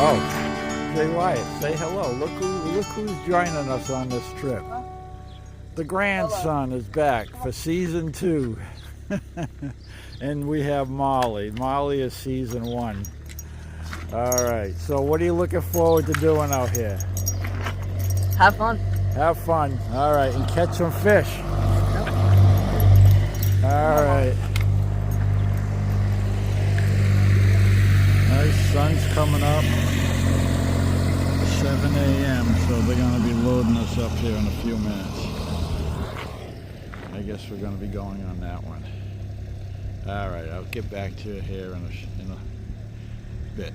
Oh, Jay Wyatt, say hello. Look who's joining us on this trip. The grandson is back for season 2. And we have Molly. Molly is season 1. All right, so what are you looking forward to doing out here? Have fun. Have fun. All right, and catch some fish. All right. Nice sun's coming up. 7 a.m. So they're going to be loading us up here in a few minutes. I guess we're going to be going on that one. All right, I'll get back to you here in a bit.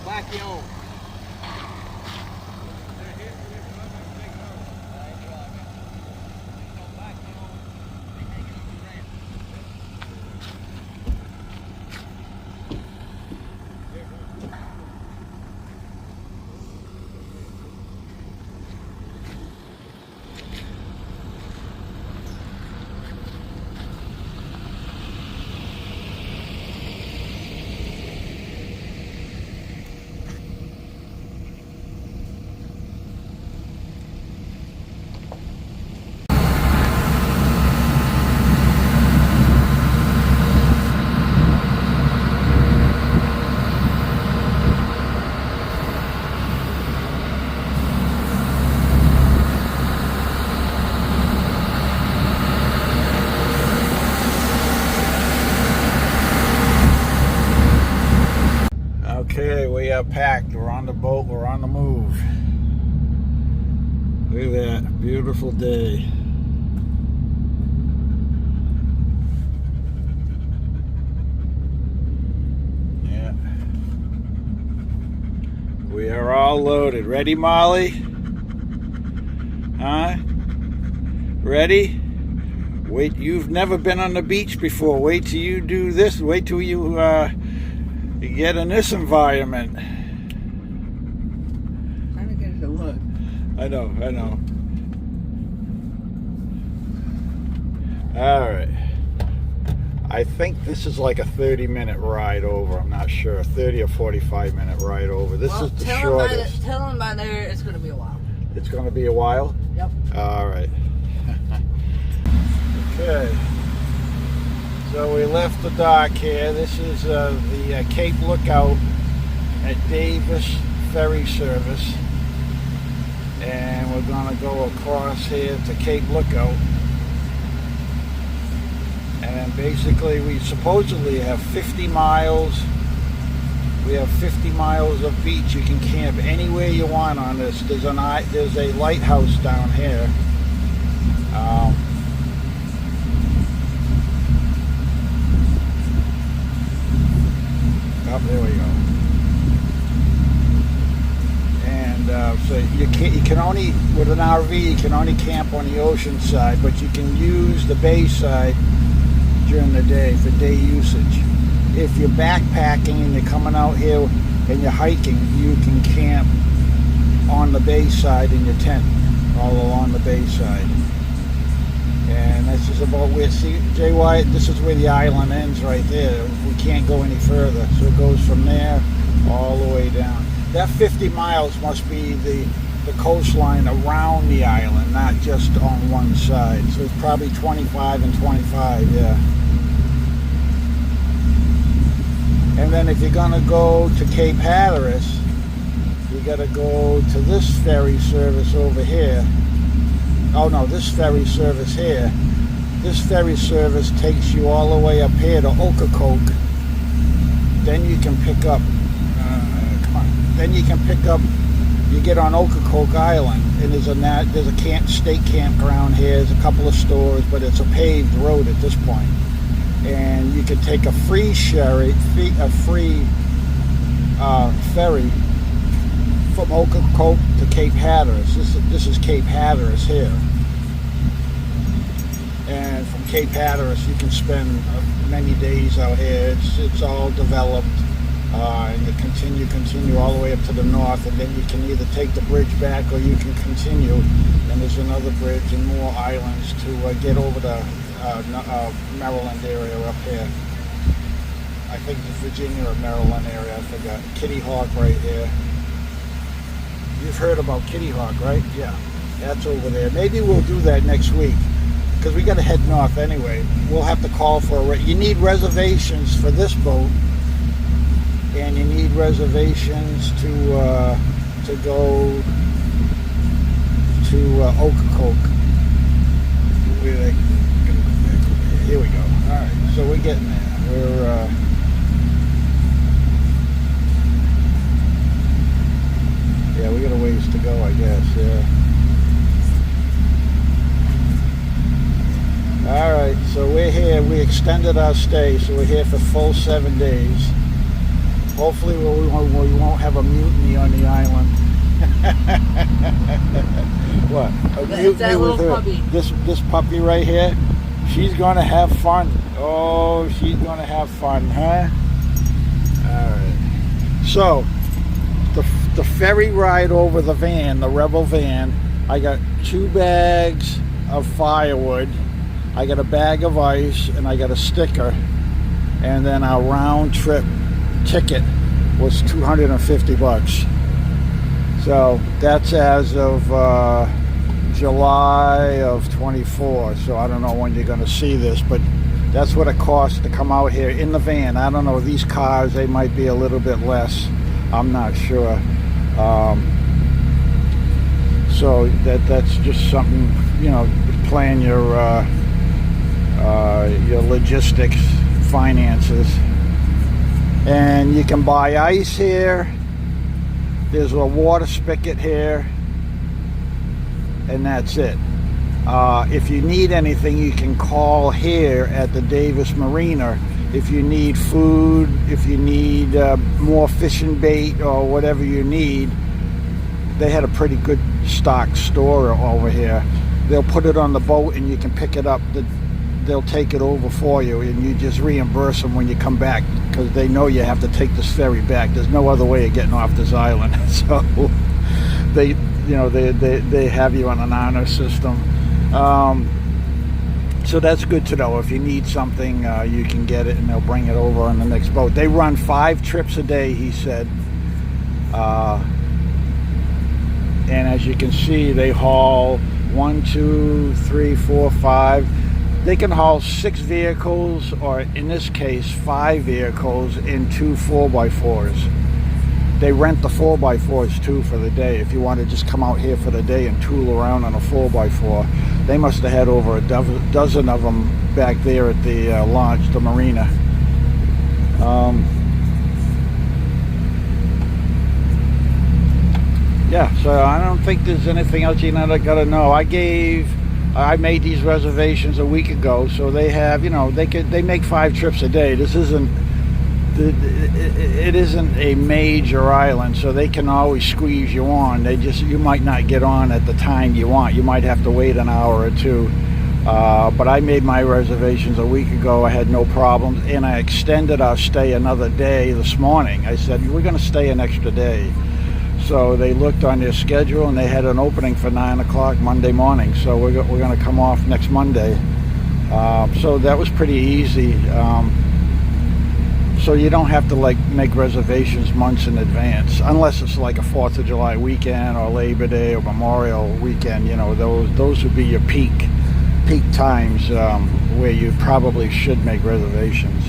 Back you home. Okay, we are packed. We're on the boat. We're on the move. Look at that. Beautiful day. Yeah. We are all loaded. Ready, Molly? Huh? Ready? Wait, you've never been on the beach before. Wait till you do this. Wait till you get in this environment. Trying to get it to look. I know. All right. I think this is like a 30-minute ride over. I'm not sure. 30 or 45-minute ride over. This is the shortest. Tell them by there it's going to be a while. It's going to be a while? Yep. All right. Okay. So we left the dock here. This is the Cape Lookout at Davis Ferry Service. And we're going to go across here to Cape Lookout. And basically we supposedly have 50 miles. We have 50 miles of beach. You can camp anywhere you want on this. There's a lighthouse down here. Oh, there we go. And so you can only, with an RV, you can only camp on the ocean side, but you can use the bay side during the day for day usage. If you're backpacking and you're coming out here and you're hiking, you can camp on the bay side in your tent, all along the bay side. And this is about where, see, Jay Wyatt, this is where the island ends right there. We can't go any further. So it goes from there all the way down. That 50 miles must be the coastline around the island, not just on one side. So it's probably 25 and 25, yeah. And then if you're going to go to Cape Hatteras, you got to go to this ferry service over here. Oh no, this ferry service here. This ferry service takes you all the way up here to Ocracoke. Then you can pick up, you get on Ocracoke Island, and there's a state campground here. There's a couple of stores, but it's a paved road at this point. And you can take a free ferry from Ocracoke to Cape Hatteras. This is Cape Hatteras here. And from Cape Hatteras, you can spend many days out here. It's all developed, and you continue all the way up to the north, and then you can either take the bridge back or you can continue. And there's another bridge and more islands to get over the Maryland area up here. I think it's Virginia or Maryland area. I forgot. Kitty Hawk right here. You've heard about Kitty Hawk, right? Yeah, that's over there. Maybe we'll do that next week, because we got to head north anyway. We'll have to call for you need reservations for this boat, and you need reservations to go to Ocracoke. Here we go. All right, so we're getting there. Yeah, we got a ways to go, I guess. Yeah. Alright, so we're here. We extended our stay, so we're here for full 7 days. Hopefully we won't have a mutiny on the island. What? A mutiny with her? Puppy. This puppy right here? She's going to have fun. Oh, she's going to have fun, huh? Alright. So, the ferry ride over the van, the Revel van, I got 2 bags of firewood. I got a bag of ice, and I got a sticker, and then our round trip ticket was $250. So that's as of July of 24. So I don't know when you're going to see this, but that's what it costs to come out here in the van. I don't know, these cars, they might be a little bit less. I'm not sure. So that's just something, plan your logistics, finances. And you can buy ice here. There's a water spigot here, and that's it. If you need anything, you can call here at the Davis Marina. If you need food, if you need more fishing bait or whatever you need, they had a pretty good stock store over here. They'll put it on the boat and you can pick it up. They'll take it over for you, and you just reimburse them when you come back, because they know you have to take this ferry back. There's no other way of getting off this island. So they have you on an honor system. So that's good to know. If you need something, you can get it, and they'll bring it over on the next boat. They run 5 trips a day, he said. And as you can see, they haul 1, 2, 3, 4, 5. They can haul 6 vehicles, or in this case, 5 vehicles in 2 4x4s. They rent the 4x4s too for the day. If you want to just come out here for the day and tool around on a 4x4, they must have had over a dozen of them back there at the launch, the marina. Yeah, so I don't think there's anything else you got to know. I made these reservations a week ago, so they have, they make 5 trips a day. This isn't, it isn't a major island, so they can always squeeze you on. You might not get on at the time you want. You might have to wait an hour or 2. But I made my reservations a week ago. I had no problems, and I extended our stay another day this morning. I said, we're going to stay an extra day. So they looked on their schedule, and they had an opening for 9 o'clock Monday morning. So we're going to come off next Monday. So that was pretty easy. So you don't have to make reservations months in advance, unless it's like a 4th of July weekend or Labor Day or Memorial weekend. Those would be your peak times where you probably should make reservations.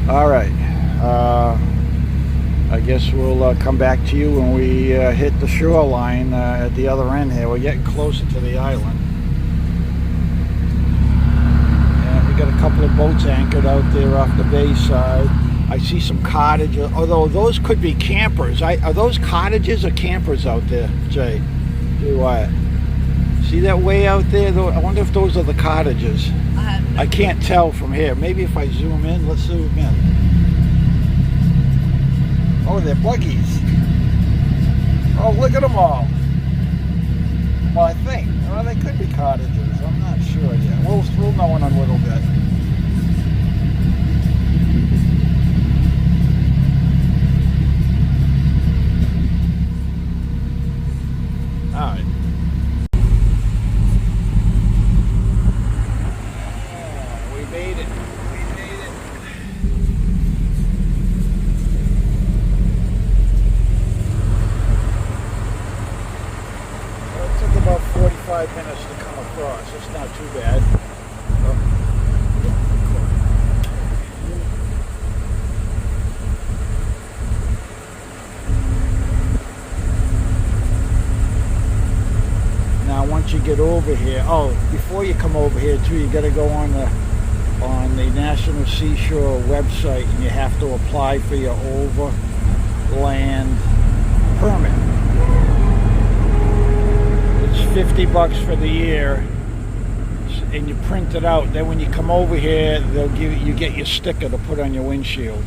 All right. I guess we'll come back to you when we hit the shoreline at the other end here. We're getting closer to the island. And we got a couple of boats anchored out there off the bay side. I see some cottages, although those could be campers. Are those cottages or campers out there, Jay? Jay Wyatt. See that way out there? I wonder if those are the cottages. I can't tell from here. Maybe if I zoom in, let's zoom in. Oh, they're buggies. Oh, look at them all. Well, I think. Well, they could be cottages. I'm not sure yet. We'll know in a little bit. All right. We made it. It took about 45 minutes to come across. It's not too bad. Now, once you get over here, before you come over here too, you got to go on the National Seashore website, and you have to apply for your overland permit. It's $50 for the year, and you print it out. Then when you come over here, you get your sticker to put on your windshield.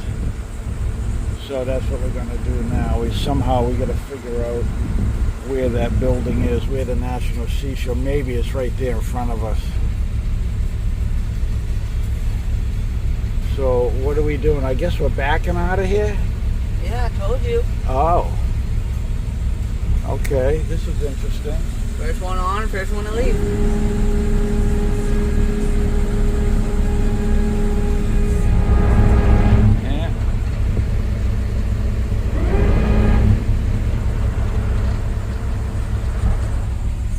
So that's what we're going to do now. We got to figure out where that building is, where the National Seashore. Maybe it's right there in front of us. So what are we doing? I guess we're backing out of here? Yeah, I told you. Oh. Okay, this is interesting. First one on, first one to leave. Yeah.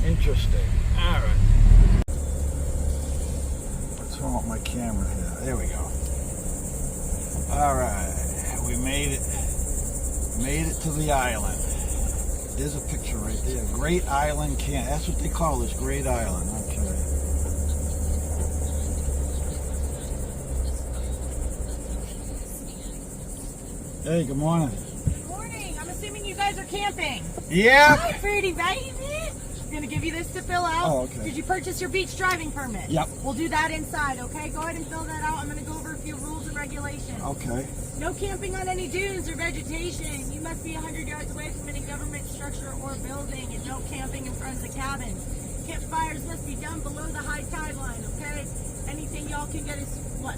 Interesting. All right. What's wrong with my camera here? There we go. All right. We made it. Made it to the island. There's a picture right there. Great Island Camp. That's what they call this, Great Island. Okay. Hey, good morning. Good morning. I'm assuming you guys are camping. Yeah. Hi, pretty baby. I'm going to give you this to fill out. Oh, okay. Did you purchase your beach driving permit? Yep. We'll do that inside, okay? Go ahead and fill that out. I'm going to go over a few rules and regulations. Okay. No camping on any dunes or vegetation. You must be 100 yards away from any government structure or building, and no camping in front of the cabins. Campfires must be done below the high tide line, okay? Anything y'all can get is what?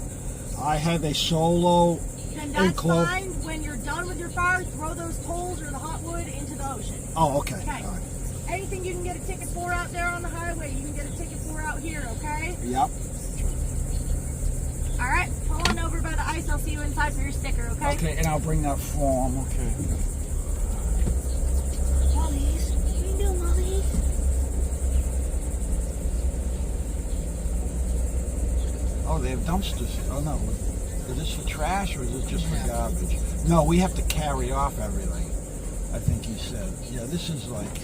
I have a solo Then that's enclosed. fine. When you're done with your fire, throw those coals or the hot wood into the ocean. Oh, okay. Okay. All right. Anything you can get a ticket for out there on the highway, you can get a ticket for out here, okay? Yep. All right, pull on over by the ice. I'll see you inside for your sticker, okay? Okay, and I'll bring that form. Okay. Mommies, what are you doing, mommies? Oh, they have dumpsters. Oh, no. Is this for trash or is this just for garbage? No, we have to carry off everything, I think he said. Yeah, this is like...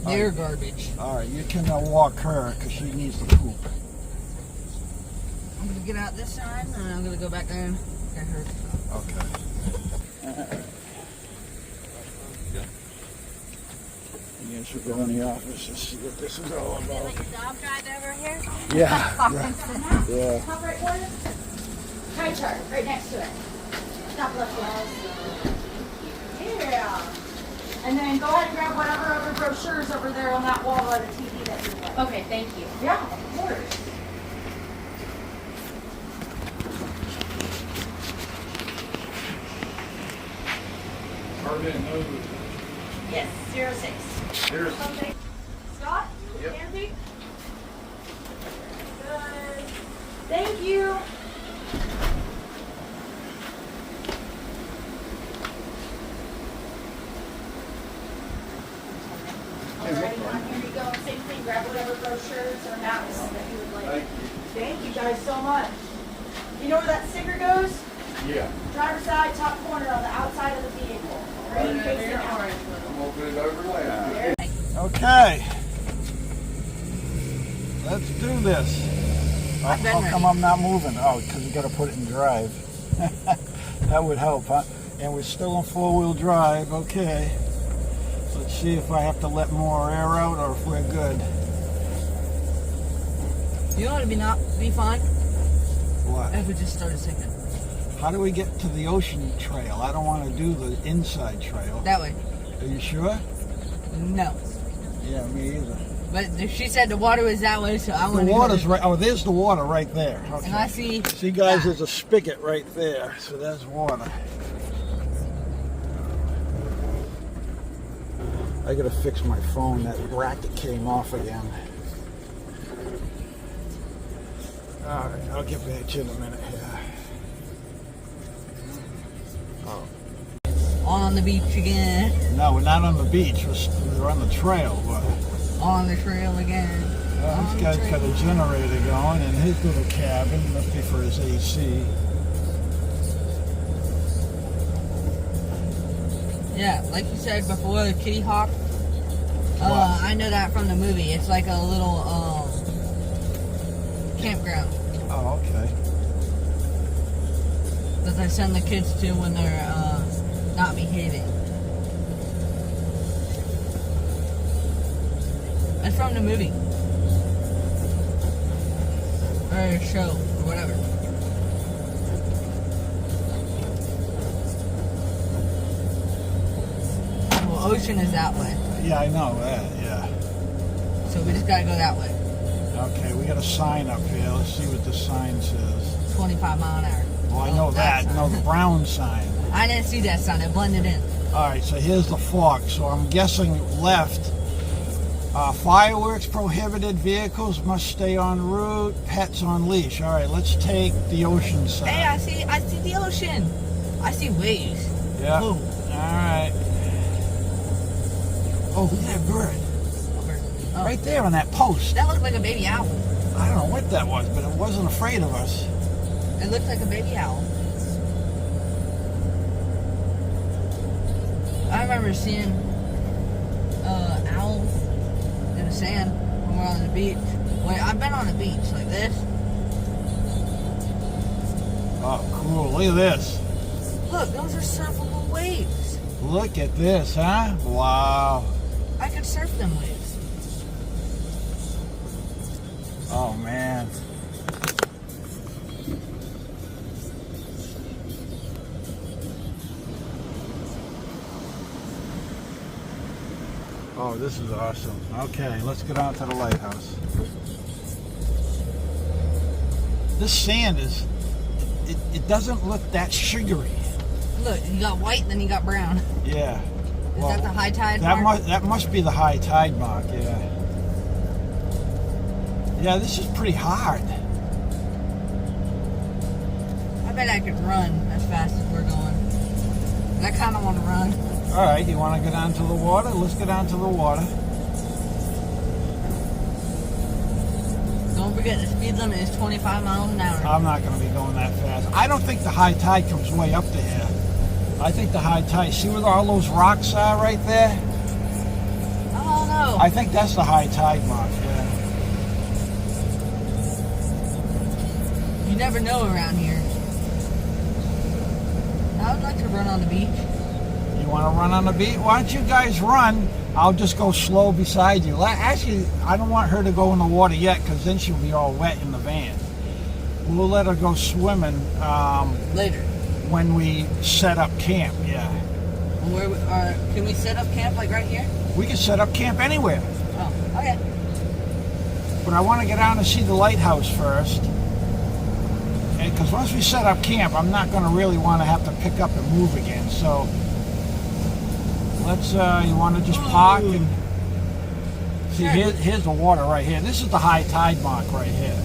They're garbage. All right, you can walk her because she needs to poop. I'm gonna get out this side, and I'm gonna go back there and get her. Okay. Yes, we'll go in the office and see what this is all about. Like a dog ride over here? Yeah. Pop Yeah. into the house. Yeah. Pop right for you. Tie chart, right next to it. Stop looking. Yeah. And then go ahead and grab whatever other brochures over there on that wall by the TV that you like. Okay, thank you. Yeah, of course. Yes, 06. Okay. Scott? Yep. Andy? Good. Thank you. Alright, here you go. Same thing. Grab whatever brochures or maps that you would like. Thank you guys so much. You know where that sticker goes? Yeah. Driver's side, top corner on the outside of the vehicle. Green facing out. I'm open it over later. Okay. Let's do this. I've been How ready. come I'm not moving? Oh, because you got to put it in drive. That would help, huh? And we're still in four-wheel drive. Okay. Let's see if I have to let more air out or if we're good. You know what would be fun? What? If we just started sinking. How do we get to the ocean trail? I don't want to do the inside trail. That way. Are you sure? No. Yeah, me either. But she said the water was that way, so I The want to water's right. Oh, there's the water right there. Okay. And I see. See, guys, that. there's a spigot right there. So there's water. I gotta fix my phone. That bracket came off again. All right, I'll get back to you in a minute here. Oh. On the beach again. No, we're not on the beach. We're on the trail. But On the trail again. this guy's got a generator going in his little cabin. Must be for his AC. Yeah, like you said before, the Kitty Hawk. What? I know that from the movie. It's like a little campground Oh, okay. that they send the kids to when they're not behaving. It's from the movie. Or show, or whatever. Well, ocean is that way. Yeah, I know that. Yeah. So we just gotta go that way. Okay, we got a sign up here. Let's see what the sign says. 25 mile an hour. Well, I Oh, know that. sign. No, the brown sign. I didn't see that sign. It blended in. All right, so here's the fork. So I'm guessing left. Fireworks prohibited. Vehicles must stay en route. Pets on leash. All right, let's take the ocean side. Hey, I see the ocean. I see waves. Yeah. Whoa. All right. Oh, look at that bird. Oh, Right there on that post. that looked like a baby owl. I don't know what that was, but it wasn't afraid of us. It looked like a baby owl. I remember seeing owl in the sand when we're on the beach. Wait, I've been on the beach like this. Oh, cool. Look at this. Look, those are surfable waves. Look at this, huh? Wow. I could surf them waves. Oh, man. Oh, this is awesome. Okay, let's get on to the lighthouse. This sand is, it doesn't look that sugary. Look, you got white, then you got brown. Yeah. Is that the high tide That mark? that must be the high tide mark, yeah. Yeah, this is pretty hard. I bet I could run as fast as we're going. I kind of want to run. All right, you want to go down to the water? Let's go down to the water. Don't forget, the speed limit is 25 miles an hour. I'm not going to be going that fast. I don't think the high tide comes way up to here. I think the high tide, see where all those rocks are right there? Oh, no. I think that's the high tide mark, yeah. You never know around here. I would like to run on the beach. You want to run on the beach? Why don't you guys run? I'll just go slow beside you. Actually, I don't want her to go in the water yet because then she'll be all wet in the van. We'll let her go swimming Later. when we set up camp, yeah. Can we set up camp like right here? We can set up camp anywhere. Oh, okay. But I want to get down and see the lighthouse first. Because once we set up camp, I'm not going to really want to have to pick up and move again. So let's, you want to just park and see, Sure. here's the water right here. This is the high tide mark right here.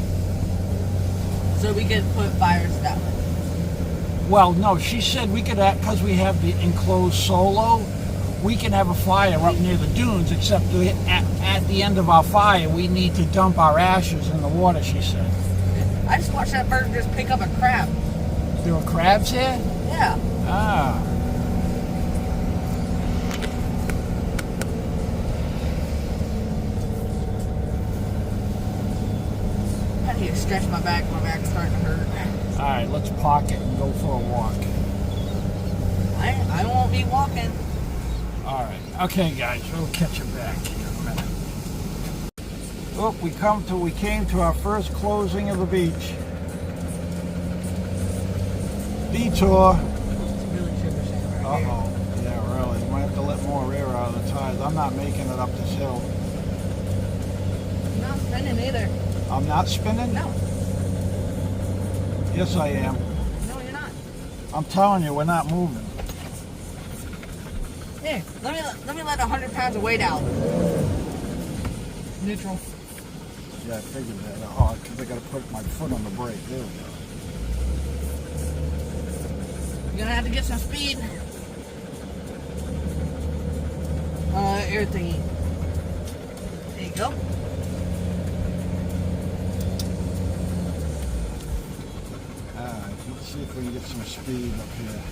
So we could put fires that way. Well, no, she said we could, because we have the enclosed solo, we can have a fire up near the dunes, except at the end of our fire, we need to dump our ashes in the water, she said. I just watched that bird just pick up a crab. There were crabs here? Yeah. Ah. I need to stretch my back. My back's starting to hurt. Alright, let's park it and go for a walk. I won't be walking. Alright, okay guys, we'll catch you back here in a minute. Oh, we came to our first closing of the beach. Detour. It's really sugar sand right here. Uh-oh. Yeah, really. You might have to let more air out of the tires. I'm not making it up this hill. I'm not spinning either. I'm not spinning? No. Yes, I am. No, you're not. I'm telling you, we're not moving. Here, let me let 100 pounds of weight out. Neutral. Yeah, I figured that. Oh, because I got to put my foot on the brake. There we go. You're gonna have to get some speed. Air thingy. There you go. Let's see if we can get some speed up here.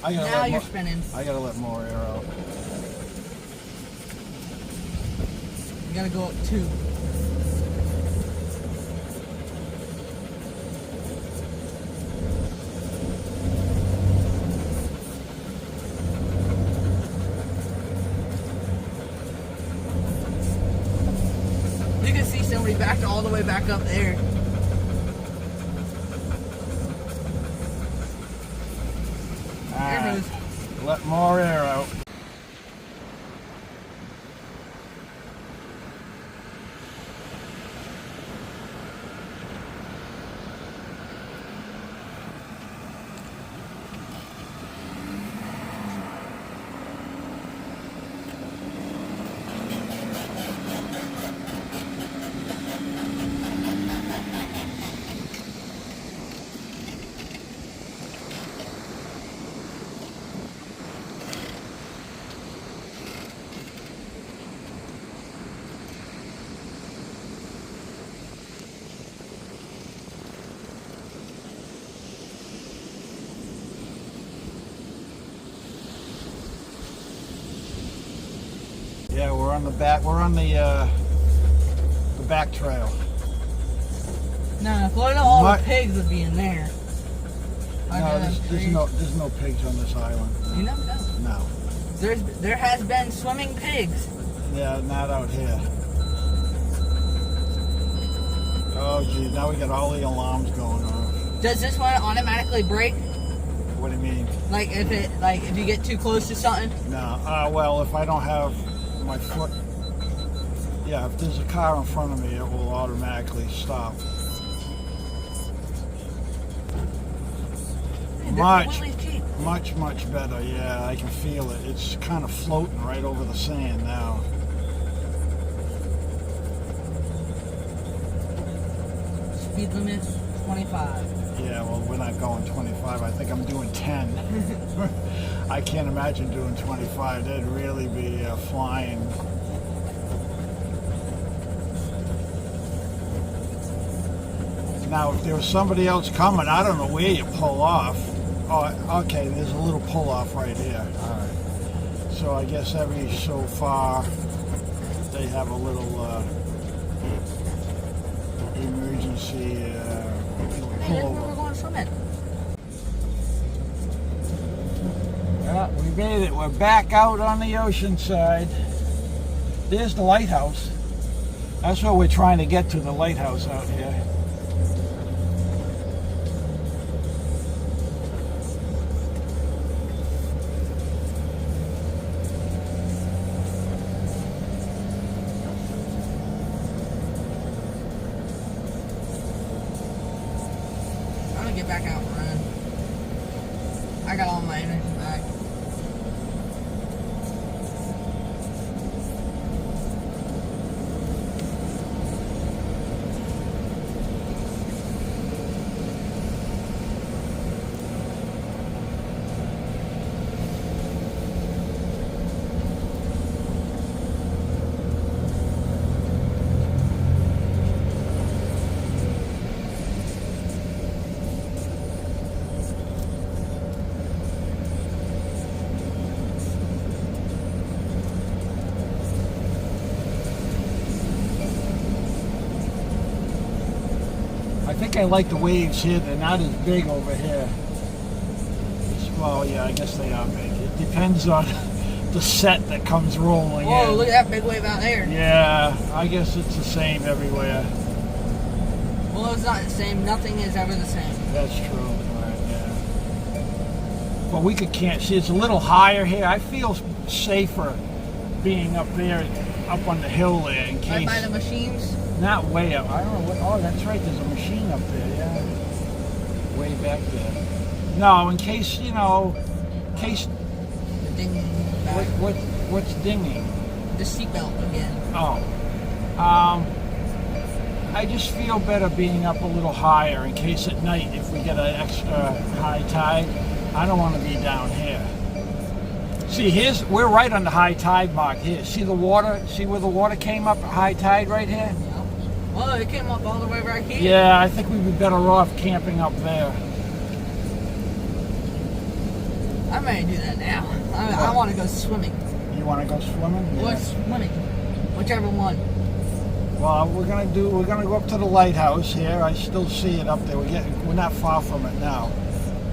Now you're spinning. I gotta let more air out. You gotta go up 2. You can see somebody backed all the way back up there. Let more air out. Yeah, we're on the back. We're on the back trail. Nah, Florida, all What? the pigs would be in there. No, there's no pigs on this island. You never know. No. There has been swimming pigs. Yeah, not out here. Oh, geez, now we got all the alarms going off. Does this one automatically break? What do you mean? Like if you get too close to something? No. Well, if I don't have my foot, yeah, if there's a car in front of me, it will automatically stop. Much better. Yeah, I can feel it. It's kind of floating right over the sand now. Speed limit 25. Yeah, well, we're not going 25. I think I'm doing 10. I can't imagine doing 25. That'd really be flying. Now, if there was somebody else coming, I don't know where you pull off. Oh, okay, there's a little pull off right here. All right. So I guess every so far they have a little emergency Hey, that's where pull we're going swimming. Yeah, we made it. We're back out on the ocean side. There's the lighthouse. That's what we're trying to get to, the lighthouse out here. I'm gonna get back out and run. I got all my energy back. think I like the waves here. They're not as big over here. Well, yeah, I guess they are big. It depends on the set that comes rolling Whoa, in. look at that big wave out there. Yeah, I guess it's the same everywhere. Well, it's not the same. Nothing is ever the same. That's true. Right, yeah. But we can't see. It's a little higher here. I feel safer being up there, up on the hill there, in case. Right by the machines. Not way up. I don't know what. Oh, that's right. There's a machine up there. Yeah. Way back there. No, in case in case. The dinging back. What's dinging? The seatbelt again. Oh. I just feel better being up a little higher in case at night if we get an extra high tide. I don't want to be down here. See, we're right on the high tide mark here. See the water? See where the water came up at high tide right here? Yeah. Well, it came up all the way right here. Yeah, I think we'd be better off camping up there. I may do that now. I want to go swimming. You want to go swimming? Or swimming. Whichever one. Well, we're gonna go up to the lighthouse here. I still see it up there. We're not far from it now.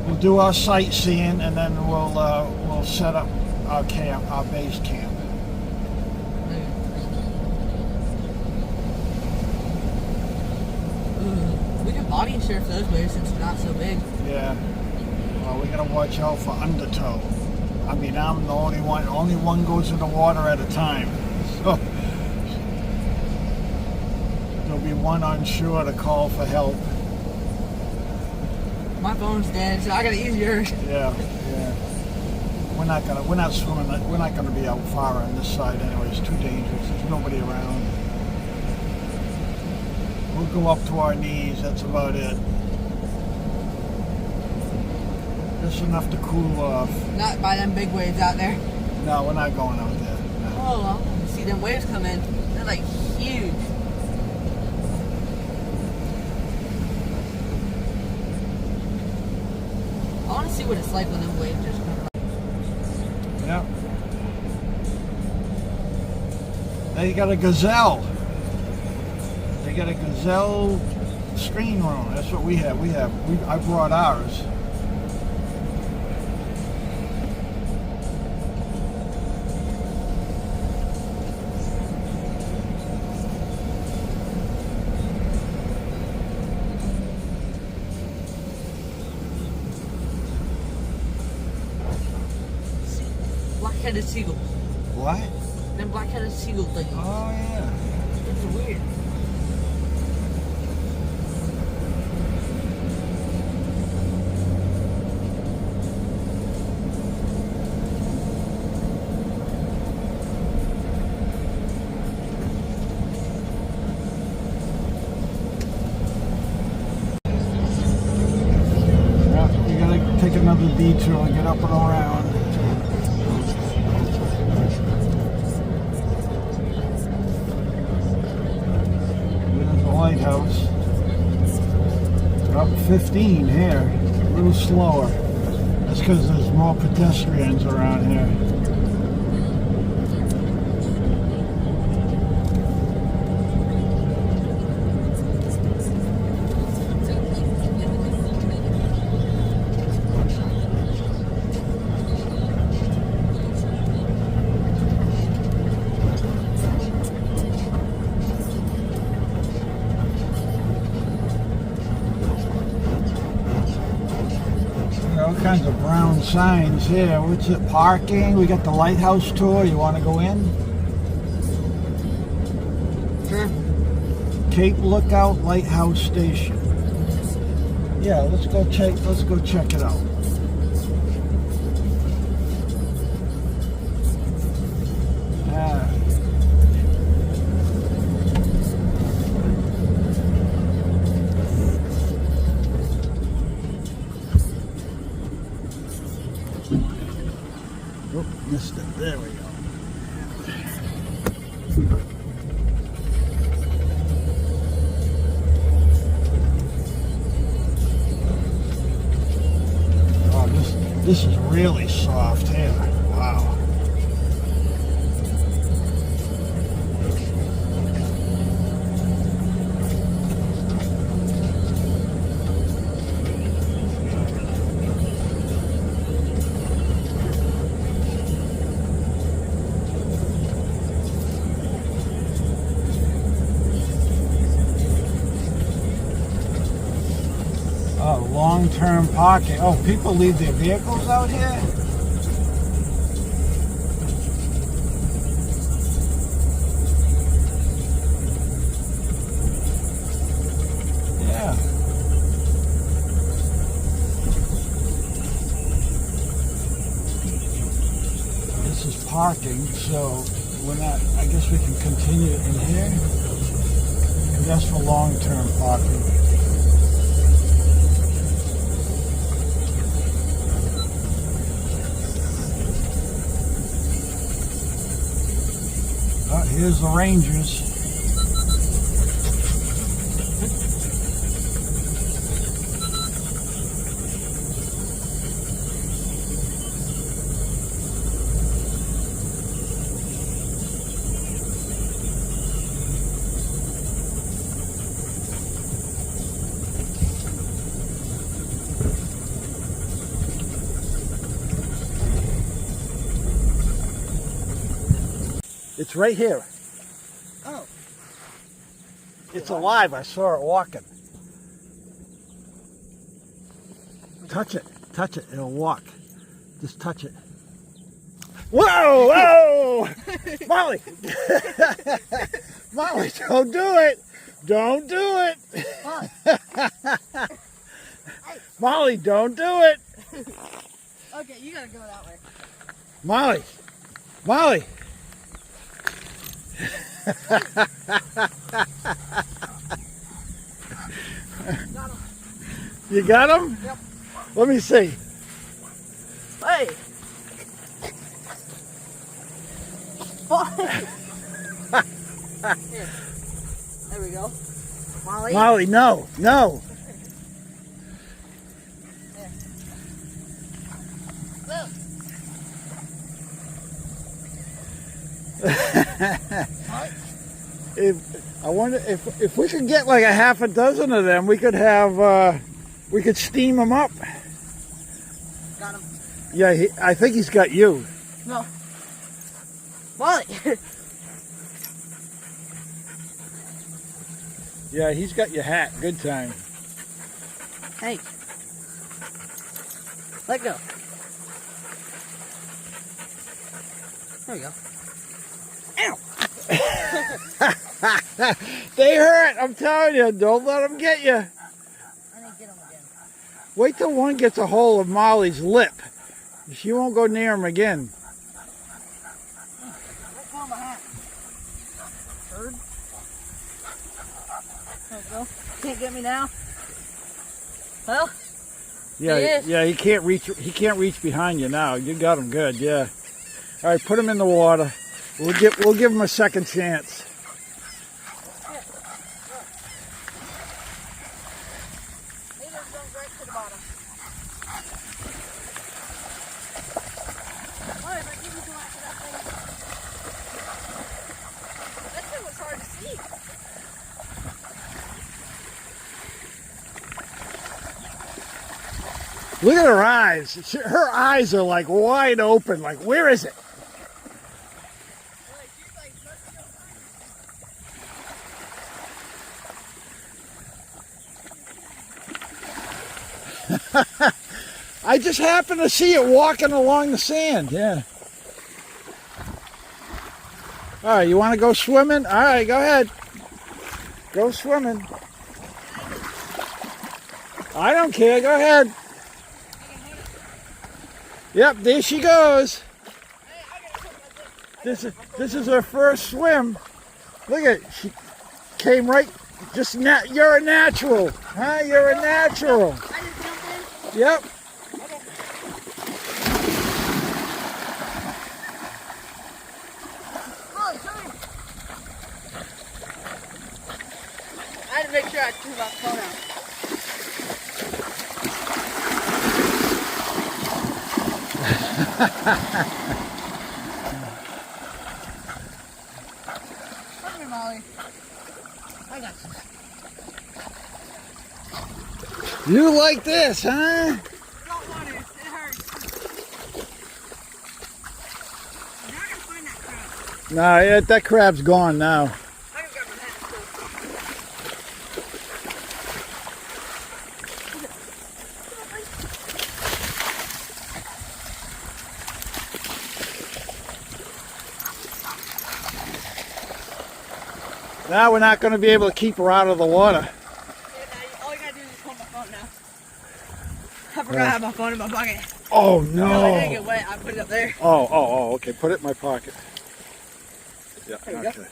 We'll do our sightseeing and then we'll set up our camp, our base camp. Ooh, we can body surf those waves since they're not so big. Yeah. Well, we gotta watch out for undertow. I mean, I'm the only one. Only one goes in the water at a time. So there'll be one on shore to call for help. My phone's dead, so I gotta use yours. Yeah. We're not swimming. We're not gonna be out far on this side anyway. It's too dangerous. There's nobody around. We'll go up to our knees. That's about it. Just enough to cool off. Not by them big waves out there. No, we're not going out there. No. Oh, I want to see them waves come in. They're like huge. I want to see what it's like when them waves just come by. Yeah. They got a gazelle. They got a gazelle screen room. That's what we have. I brought ours. Black-headed seagulls. What? Them black-headed seagull things. Oh yeah. It's weird. Yeah, we gotta take another detour and get up and around. Lighthouse. We're up 15 here, a little slower. That's because there's more pedestrians around here. All kinds of brown signs here. What's it? Parking. We got the lighthouse tour. You want to go in? Sure. Cape Lookout Lighthouse Station. Yeah, let's go check it out. Ah. Oh, missed it. There we go. Oh, this is really soft here. Wow. long-term parking. Oh, people leave their vehicles out here? Yeah. This is parking, so we're not, I guess we can continue in here. And that's for long-term parking. Oh, here's the Rangers. It's right here. Oh. It's alive. I saw it walking. Touch it. Touch it. It'll walk. Just touch it. Whoa! Whoa! Molly! Molly, don't do it! Don't do it! Molly, don't do it! Okay, you gotta go that way. Molly! Molly! You got him? Yep. Let me see. Hey! Here. There we go. Molly? Molly, no, no. I wonder if we could get like a half a dozen of them, we could have we could steam them up. Got him. Yeah, I think he's got you. No. Molly! Yeah, he's got your hat. Good time. Hey. Let go. There we go. Ow! They hurt. I'm telling you. Don't let them get you. I didn't get him again. Wait till one gets a hold of Molly's lip. She won't go near him again. Let go of my hat. Bird. There we go. Can't get me now. Well. Yeah, Yes. yeah. He can't reach. He can't reach behind you now. You got him good. Yeah. All right, put him in the water. We'll give him a second chance. Look at her eyes. Her eyes are like wide open. Like, where is it? I just happened to see it walking along the sand. Yeah. All right, you want to go swimming? All right, go ahead. Go swimming. I don't care. Go ahead. Yep, there she goes. This is her first swim. Look at it. She came right. You're a natural, huh? You're a natural. I just jumped in. Yep. Molly, come here. I had to make sure I threw my phone out. Come here, Molly. I got you. You like this, huh? Don't want it. It hurts. I'm not gonna find that crab. No, that crab's gone now. I can grab my hat still. Now we're not going to be able to keep her out of the water. All you gotta do is just hold my phone now. I forgot I have my phone in my pocket. Oh No, I didn't no! get wet. I put it up there. Oh, okay. Put it in my pocket. Yeah, There you go. okay.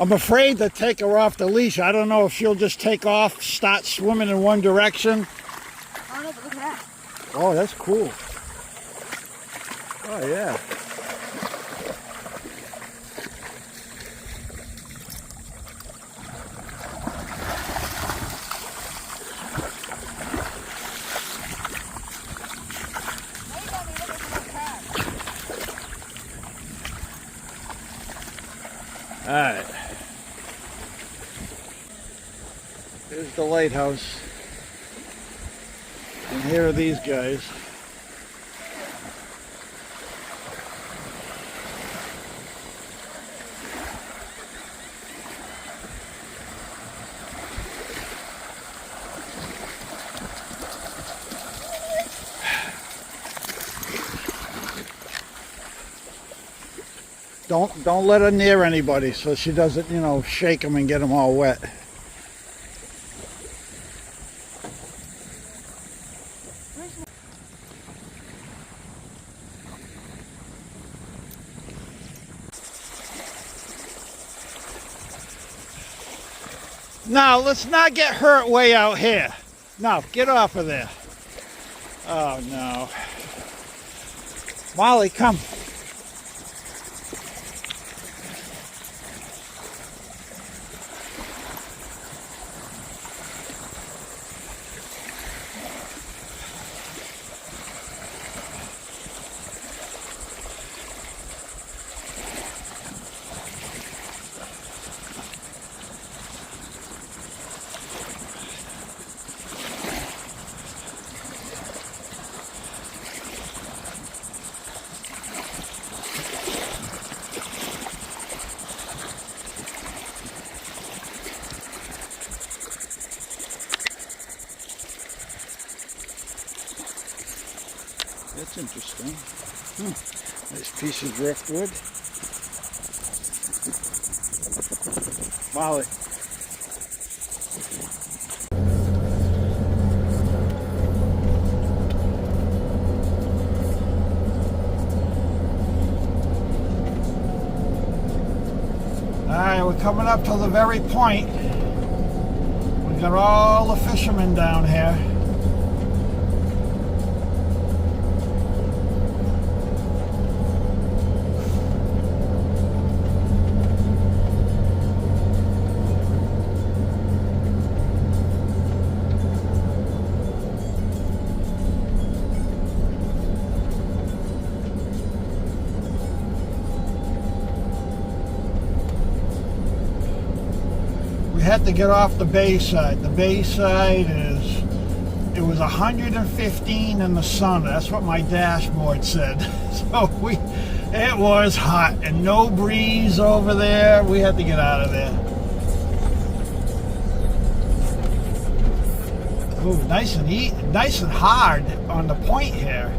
I'm afraid to take her off the leash. I don't know if she'll just take off, start swimming in one direction. I don't know, but look at that. Oh, that's cool. Oh, yeah. All right. Here's the lighthouse. And here are these guys. Don't let her near anybody so she doesn't, you know, shake them and get them all wet. Now, let's not get hurt way out here. No, get off of there. Oh, no. Molly, come. That's interesting. Nice piece of driftwood. Molly. Alright, we're coming up to the very point. We got all the fishermen down here. Had to get off the bay side. The bay side it was 115 in the sun. That's what my dashboard said. So it was hot and no breeze over there. We had to get out of there. Ooh, nice and hard on the point here.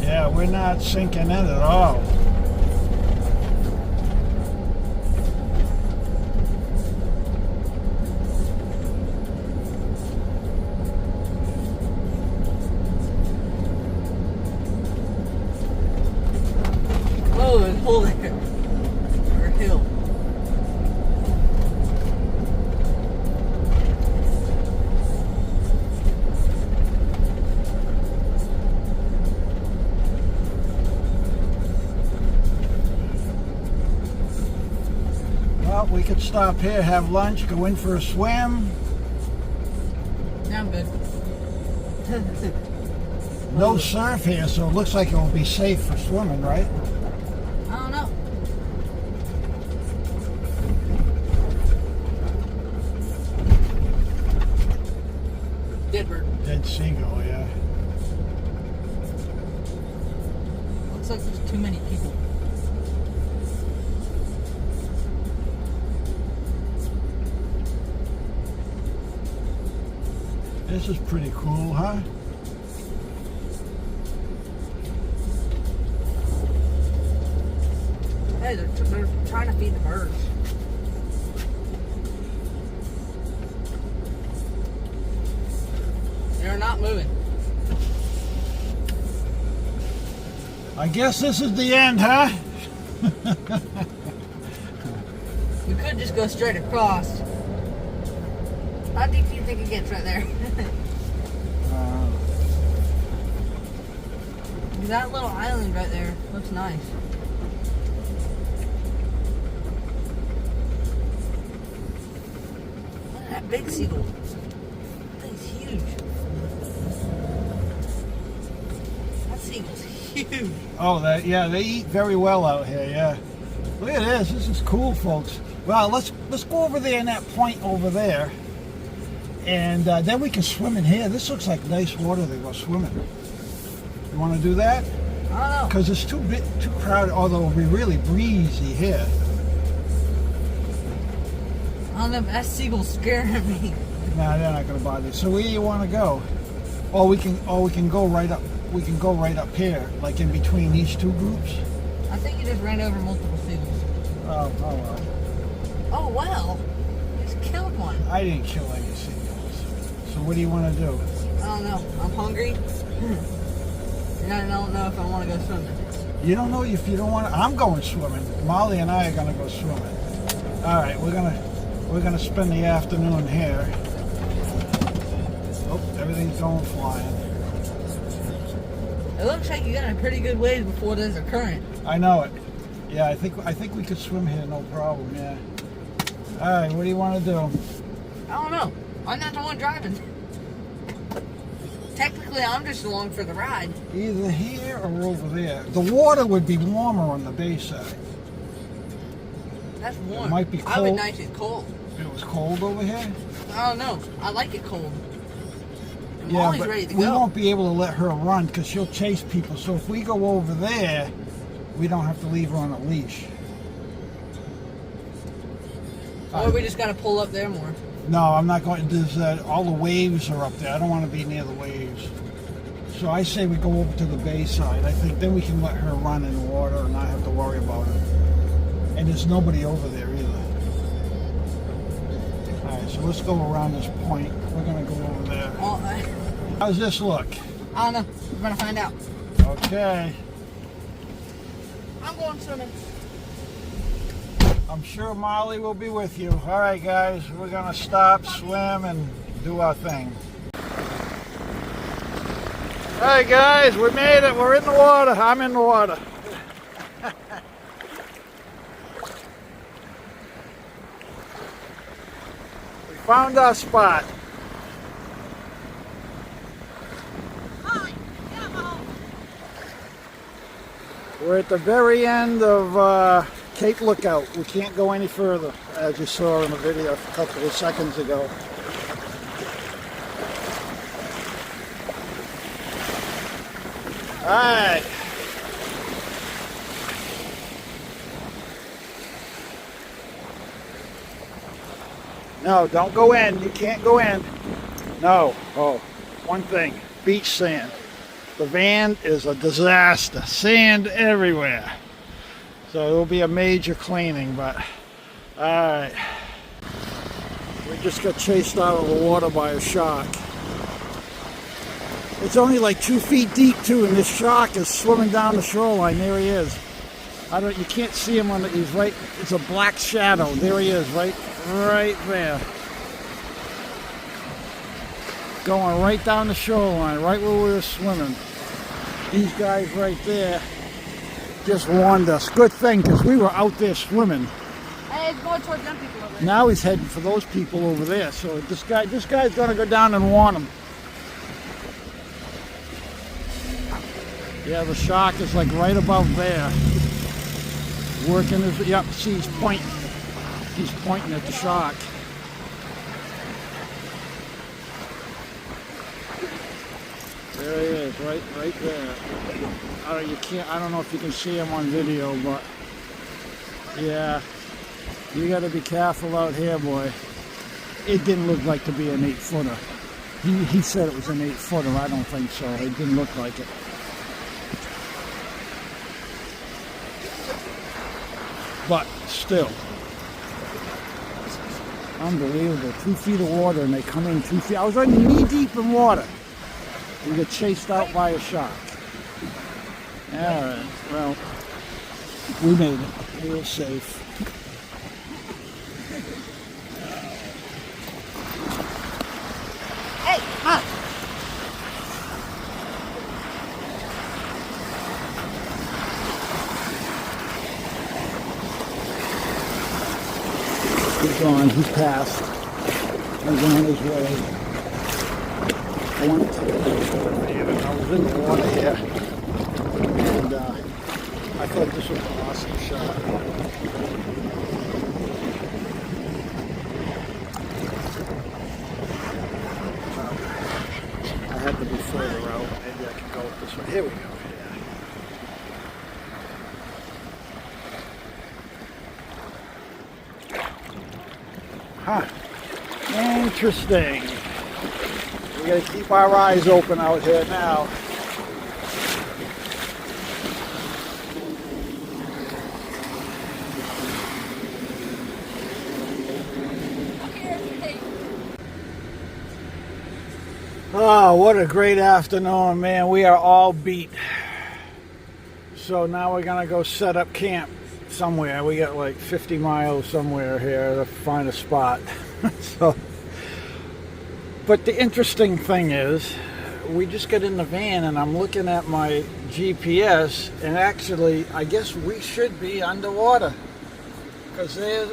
Yeah, we're not sinking in at all. Hole there. Or hill. Well, we could stop here, have lunch, go in for a swim. Yeah, I'm good. No surf here, so it looks like it will be safe for swimming, right? I don't know. Dead bird. Dead seagull, yeah. Looks like there's too many people. This is pretty cool, huh? Hey, they're trying to feed the birds. They're not moving. I guess this is the end, huh? We could just go straight across. How deep do you think it gets right there? That little island right there looks nice. Look at that big seagull. That thing's huge. That seagull's huge. Oh, yeah, they eat very well out here. Yeah. Look at this. This is cool, folks. Well, let's go over there in that point over there, and then we can swim in here. This looks like nice water to go swimming. You want to do that? I don't know. Because it's too crowded. Although it'll be really breezy here. I don't know if that seagull's scaring me. Nah, they're not going to bother you. So where do you want to go? Or we can go right up. We can go right up here, like in between these two groups. I think you just ran over multiple seagulls. Oh well. Oh well. You just killed one. I didn't kill any seagulls. So what do you want to do? I don't know. I'm hungry. And I don't know if I want to go swimming. You don't know if you don't want to. I'm going swimming. Molly and I are going to go swimming. All right, we're gonna spend the afternoon here. Oh, everything's going flying. It looks like you got a pretty good ways before there's a current. I know it. Yeah, I think we could swim here, no problem. Yeah. All right, what do you want to do? I don't know. I'm not the one driving. Technically, I'm just along for the ride. Either here or over there. The water would be warmer on the bay side. That's warm. It might be I would cold. nice it cold. It was cold over here. I don't know. I like it cold. And Yeah, Molly's but ready to we go. won't be able to let her run because she'll chase people. So if we go over there, we don't have to leave her on a leash. Or we just got to pull up there more. No, I'm not going. There's all the waves are up there. I don't want to be near the waves. So I say we go over to the bay side. I think then we can let her run in the water and not have to worry about it. And there's nobody over there either. All right, so let's go around this point. We're gonna go over there. Well, How's this look? I don't know. We're going to find out. Okay. I'm going swimming. I'm sure Molly will be with you. All right, guys, we're gonna stop, swim, and do our thing. All right, guys, we made it. We're in the water. I'm in the water. We found our spot. We're at the very end of Cape Lookout. We can't go any further, as you saw in the video a couple of seconds ago. All right. No, don't go in. You can't go in. No. Oh, one thing. Beach sand. The van is a disaster. Sand everywhere. So it will be a major cleaning, but all right. We just got chased out of the water by a shark. It's only like 2 feet deep too, and this shark is swimming down the shoreline. There he is. You can't see him on the, he's right, it's a black shadow. There he is, right there. Going right down the shoreline, right where we were swimming. These guys right there just warned us. Good thing, because we were out there swimming. Hey, it's going towards them people over there. Now he's heading for those people over there. So this guy's gonna go down and warn them. Yeah, the shark is like right above there. Working his, yep, see he's pointing. He's pointing at the shark. There he is, right there. I don't know if you can see him on video, but yeah, you got to be careful out here, boy. It didn't look like to be an 8-footer. He said it was an 8-footer. I don't think so. It didn't look like it. but still. Unbelievable. 2 feet of water and they come in 2 feet. I was like knee deep in water. We get chased out by a shark. Alright, well, we made it. We were safe. Hey, come on. He's gone, he's passed. He's on his way. I wanted to take a picture of it. I was in the water here. And I thought this was an awesome shot. I had to be further out. Maybe I can go this way. Here we go. Huh. Interesting. We gotta keep our eyes open out here now. Oh, what a great afternoon, man. We are all beat. So now we're gonna go set up camp somewhere. We got like 50 miles somewhere here to find a spot. But the interesting thing is, we just get in the van and I'm looking at my GPS, and actually, I guess we should be underwater because the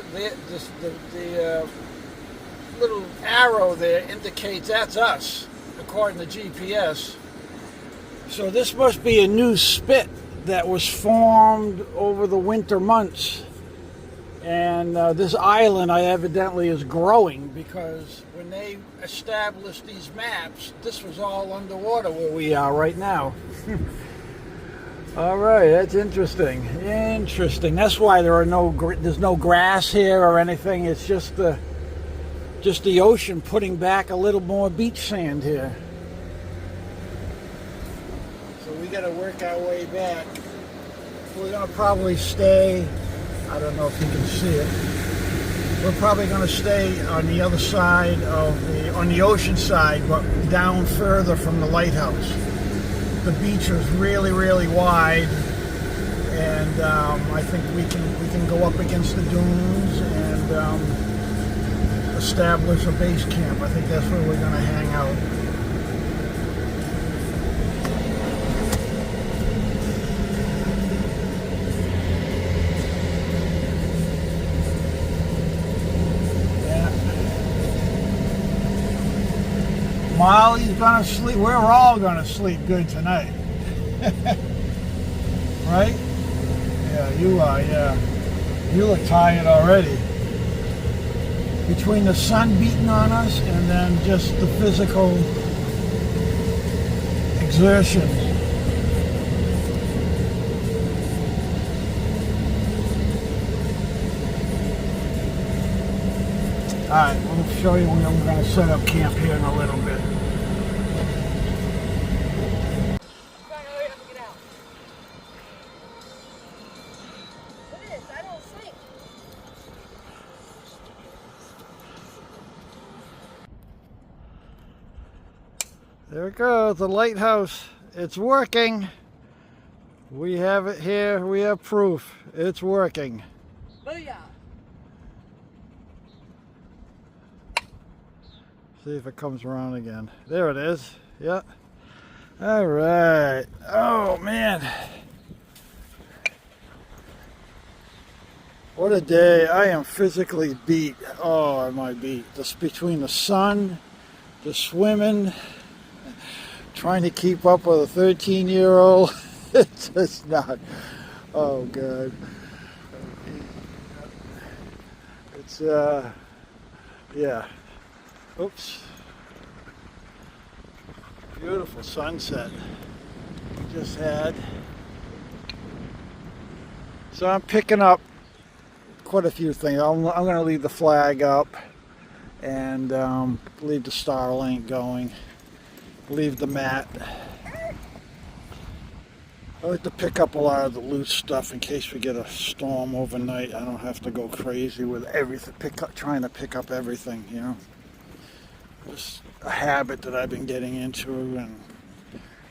little arrow there indicates that's us, according to GPS. So this must be a new spit that was formed over the winter months, and this island evidently is growing, because when they established these maps, this was all underwater where we are right now. All right, that's interesting. That's why there's no grass here or anything. It's just the ocean putting back a little more beach sand here. We got to work our way back. We're going to probably stay, I don't know if you can see it. We're probably going to stay on the other side on the ocean side, but down further from the lighthouse. The beach is really, really wide, and I think we can go up against the dunes and establish a base camp. I think that's where we're going to hang out. Molly's gonna sleep. We're all gonna sleep good tonight. Right? Yeah, you are, yeah. You look tired already. Between the sun beating on us and then just the physical exertion. Alright, we'll show you when we're going to set up camp here in a little bit. There it goes, the lighthouse. It's working. We have it here. We have proof. It's working. Booyah! See if it comes around again. There it is. Yeah. All right. Oh, man. What a day. I am physically beat. Oh, am I beat. Just between the sun, the swimming, trying to keep up with a 13-year-old. It's just not. Oh, God. It's, yeah. Oops. Beautiful sunset we just had. So I'm picking up quite a few things. I'm going to leave the flag up and leave the Starlink going. Leave the mat. I like to pick up a lot of the loose stuff in case we get a storm overnight. I don't have to go crazy with everything, trying to pick up everything, you know. It's a habit that I've been getting into, and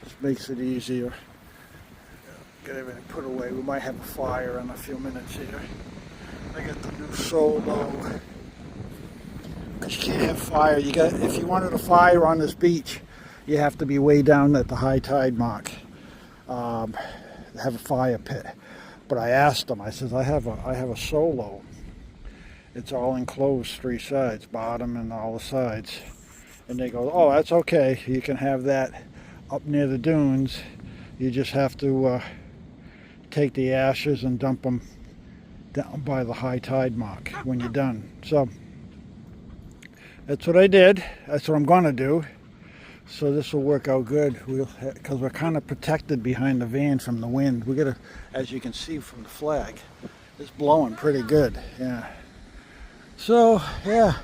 just makes it easier. Get everything put away. We might have a fire in a few minutes here. I got the new Solo. But you can't have fire. If you wanted a fire on this beach, you have to be way down at the high tide mark. Have a fire pit. But I asked them. I said, I have a Solo. It's all enclosed, 3 sides, bottom and all the sides. And they go, oh, that's okay. You can have that up near the dunes. You just have to take the ashes and dump them down by the high tide mark when you're done. So that's what I did. That's what I'm going to do. So this will work out good, because we're kind of protected behind the van from the wind. We got to, as you can see from the flag, it's blowing pretty good. Yeah. So yeah.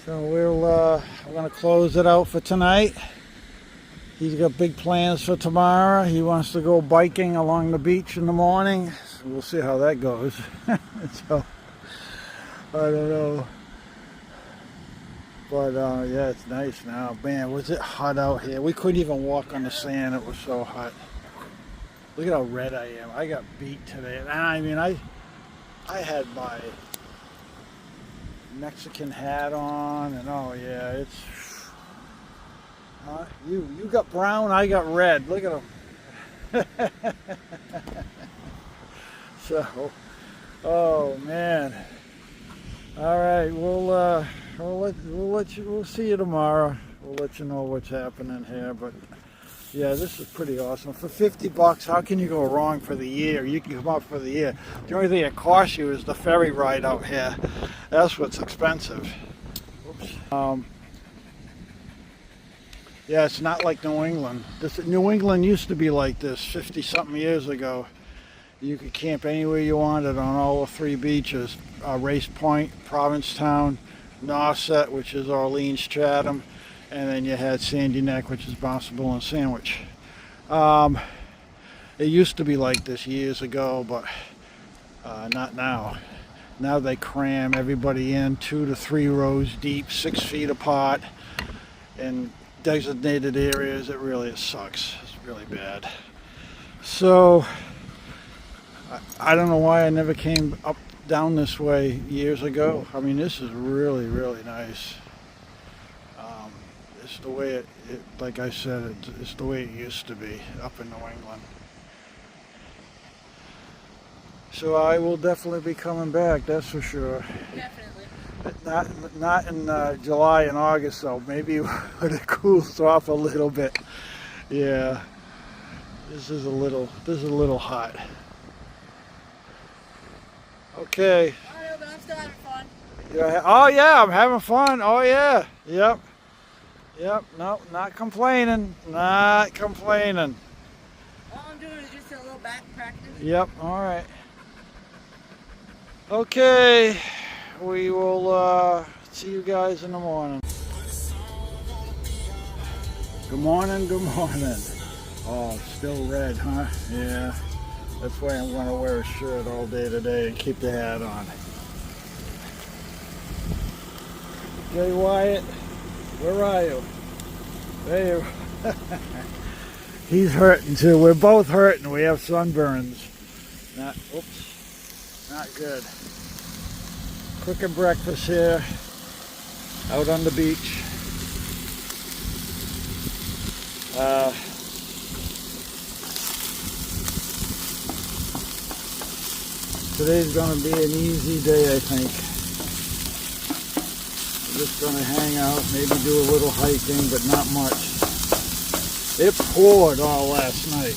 So we're going to close it out for tonight. He's got big plans for tomorrow. He wants to go biking along the beach in the morning. So we'll see how that goes. So I don't know. But yeah, it's nice now. Man, was it hot out here? We couldn't even walk on the sand. It was so hot. Look at how red I am. I got beat today. And I mean, I had my Mexican hat on, and oh yeah, it's you got brown, I got red. Look at them. So, oh man. All right, we'll see you tomorrow. We'll let you know what's happening here, but yeah, this is pretty awesome. For $50, how can you go wrong for the year? You can come up for the year. The only thing it costs you is the ferry ride out here. That's what's expensive. Oops. Yeah, it's not like New England. New England used to be like this 50-something years ago. You could camp anywhere you wanted on all the 3 beaches. Race Point, Provincetown, Nauset, which is Orleans, Chatham, and then you had Sandy Neck, which is Bouncable and Sandwich. It used to be like this years ago, but not now. Now they cram everybody in 2 to 3 rows deep, 6 feet apart, in designated areas. It really sucks. It's really bad. So I don't know why I never came down this way years ago. I mean, this is really, really nice. It's the way like I said, it's the way it used to be up in New England. So I will definitely be coming back, that's for sure. Definitely. Not in July and August though. Maybe when it cools off a little bit. Yeah. This is a little hot. Okay. I know, but I'm still having fun. Oh yeah, I'm having fun. Oh yeah. Yep. No, not complaining. Not complaining. All I'm doing is just a little back practice. Yep. All right. Okay. We will see you guys in the morning. Good morning. Good morning. Oh, still red, huh? Yeah. That's why I'm going to wear a shirt all day today and keep the hat on. Okay, Wyatt, where are you? There you are. He's hurting too. We're both hurting. We have sunburns. Not good. Cooking breakfast here, out on the beach. Today's going to be an easy day, I think. I'm just going to hang out, maybe do a little hiking, but not much. It poured all last night.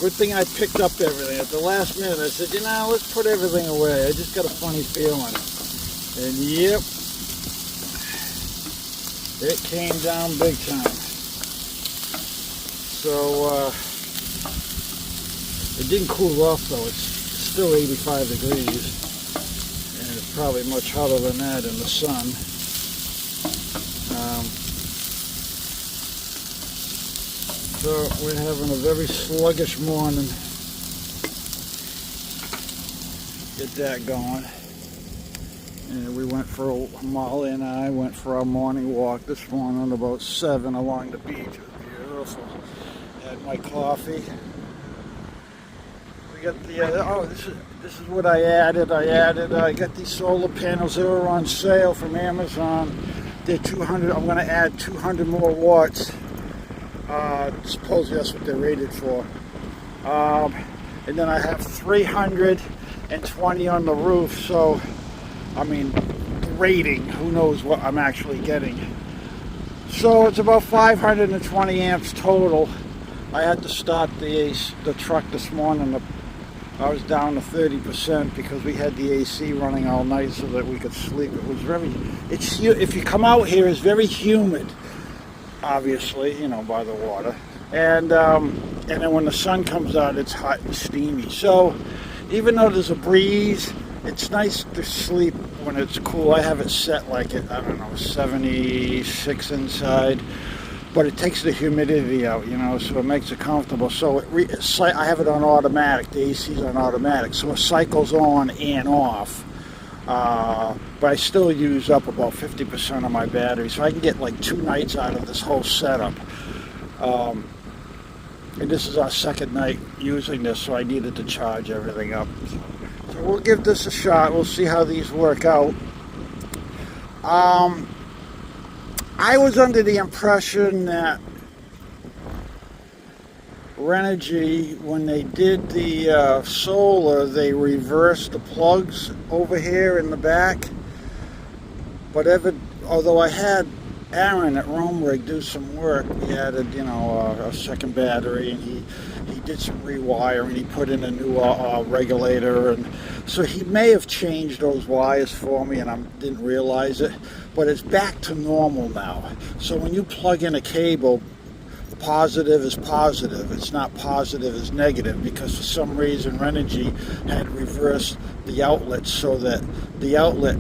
Good thing I picked up everything. At the last minute, I said, let's put everything away. I just got a funny feeling. And yep, it came down big time. So, it didn't cool off though. It's still 85 degrees. And it's probably much hotter than that in the sun. So we're having a very sluggish morning. Get that going. And we went for, Molly and I went for our morning walk this morning about 7 along the beach. It was beautiful. Had my coffee. We got the, this is what I added. I got these solar panels that are on sale from Amazon. They're 200, I'm gonna add 200 more watts. Supposedly that's what they're rated for. And then I have 320 on the roof, so I mean, the rating, who knows what I'm actually getting. So it's about 520 amps total. I had to start the truck this morning. I was down to 30% because we had the AC running all night so that we could sleep. It was if you come out here, it's very humid, obviously, you know, by the water. And then when the sun comes out, it's hot and steamy. So even though there's a breeze, it's nice to sleep when it's cool. I have it set like it, I don't know, 76 inside, but it takes the humidity out, you know, so it makes it comfortable. So I have it on automatic. The AC's on automatic, so it cycles on and off. But I still use up about 50% of my battery, so I can get like 2 nights out of this whole setup. And this is our second night using this, so I needed to charge everything up. So we'll give this a shot. We'll see how these work out. I was under the impression that Renogy, when they did the solar, they reversed the plugs over here in the back. But although I had Aaron at Rome Rig do some work, we added, you know, a second battery, and he did some rewiring. He put in a new regulator, and so he may have changed those wires for me, and I didn't realize it. But it's back to normal now. So when you plug in a cable, positive is positive. It's not positive is negative, because for some reason Renogy had reversed the outlet so that the outlet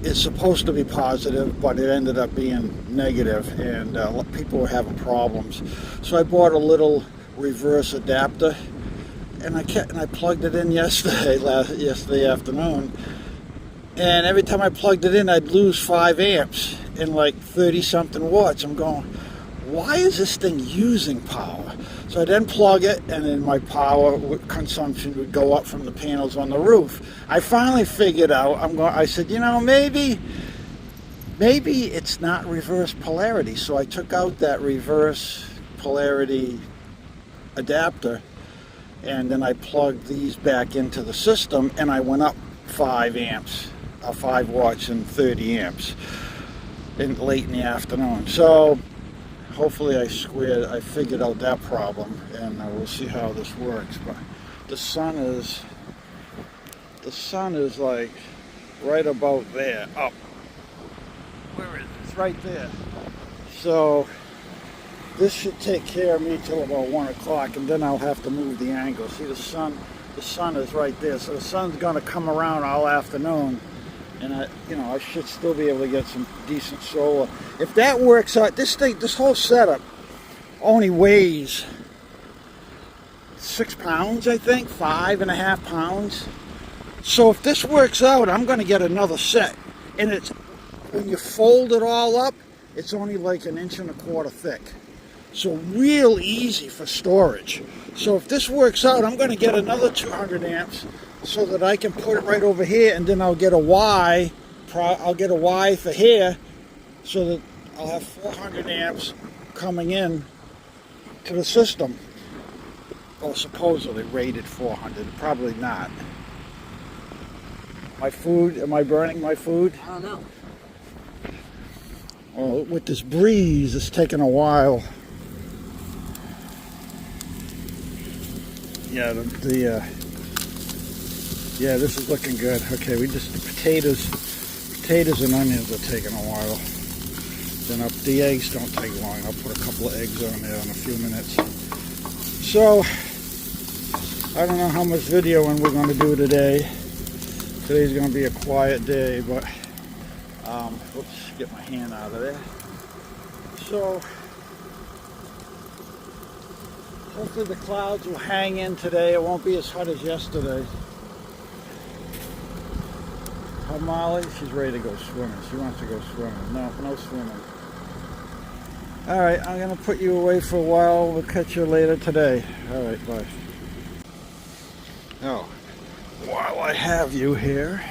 is supposed to be positive, but it ended up being negative, and people were having problems. So I bought a little reverse adapter, and I plugged it in yesterday afternoon, and every time I plugged it in, I'd lose 5 amps and like 30 something watts. I'm going, why is this thing using power? So I then plug it, and then my power consumption would go up from the panels on the roof. I finally figured out, I said, you know, maybe it's not reverse polarity. So I took out that reverse polarity adapter, and then I plugged these back into the system, and I went up 5 watts and 30 amps late in the afternoon. So hopefully I figured out that problem, and we'll see how this works. But the sun is like right about there, up. Where is it? It's right there. So this should take care of me till about 1 o'clock, and then I'll have to move the angle. See, the sun is right there, so the sun's gonna come around all afternoon, and I should still be able to get some decent solar. If that works out, this whole setup only weighs 6 pounds, I think, 5.5 pounds. So if this works out, I'm going to get another set. And when you fold it all up, it's only like 1.25 inches thick. So real easy for storage. So if this works out, I'm going to get another 200 amps so that I can put it right over here, and then I'll get a Y. I'll get a Y for here, so that I'll have 400 amps coming in to the system. Or supposedly rated 400. Probably not. My food, am I burning my food? I don't know. Well, with this breeze, it's taking a while. Yeah, yeah, this is looking good. Okay, the potatoes and onions are taking a while. Then the eggs don't take long. I'll put a couple of eggs on there in a few minutes. So, I don't know how much videoing we're going to do today. Today's going to be a quiet day, but oops, get my hand out of there. So Hopefully the clouds will hang in today. It won't be as hot as yesterday. How Molly? She's ready to go swimming. She wants to go swimming. No, no swimming. All right, I'm going to put you away for a while. We'll catch you later today. All right, bye. Oh, while I have you here,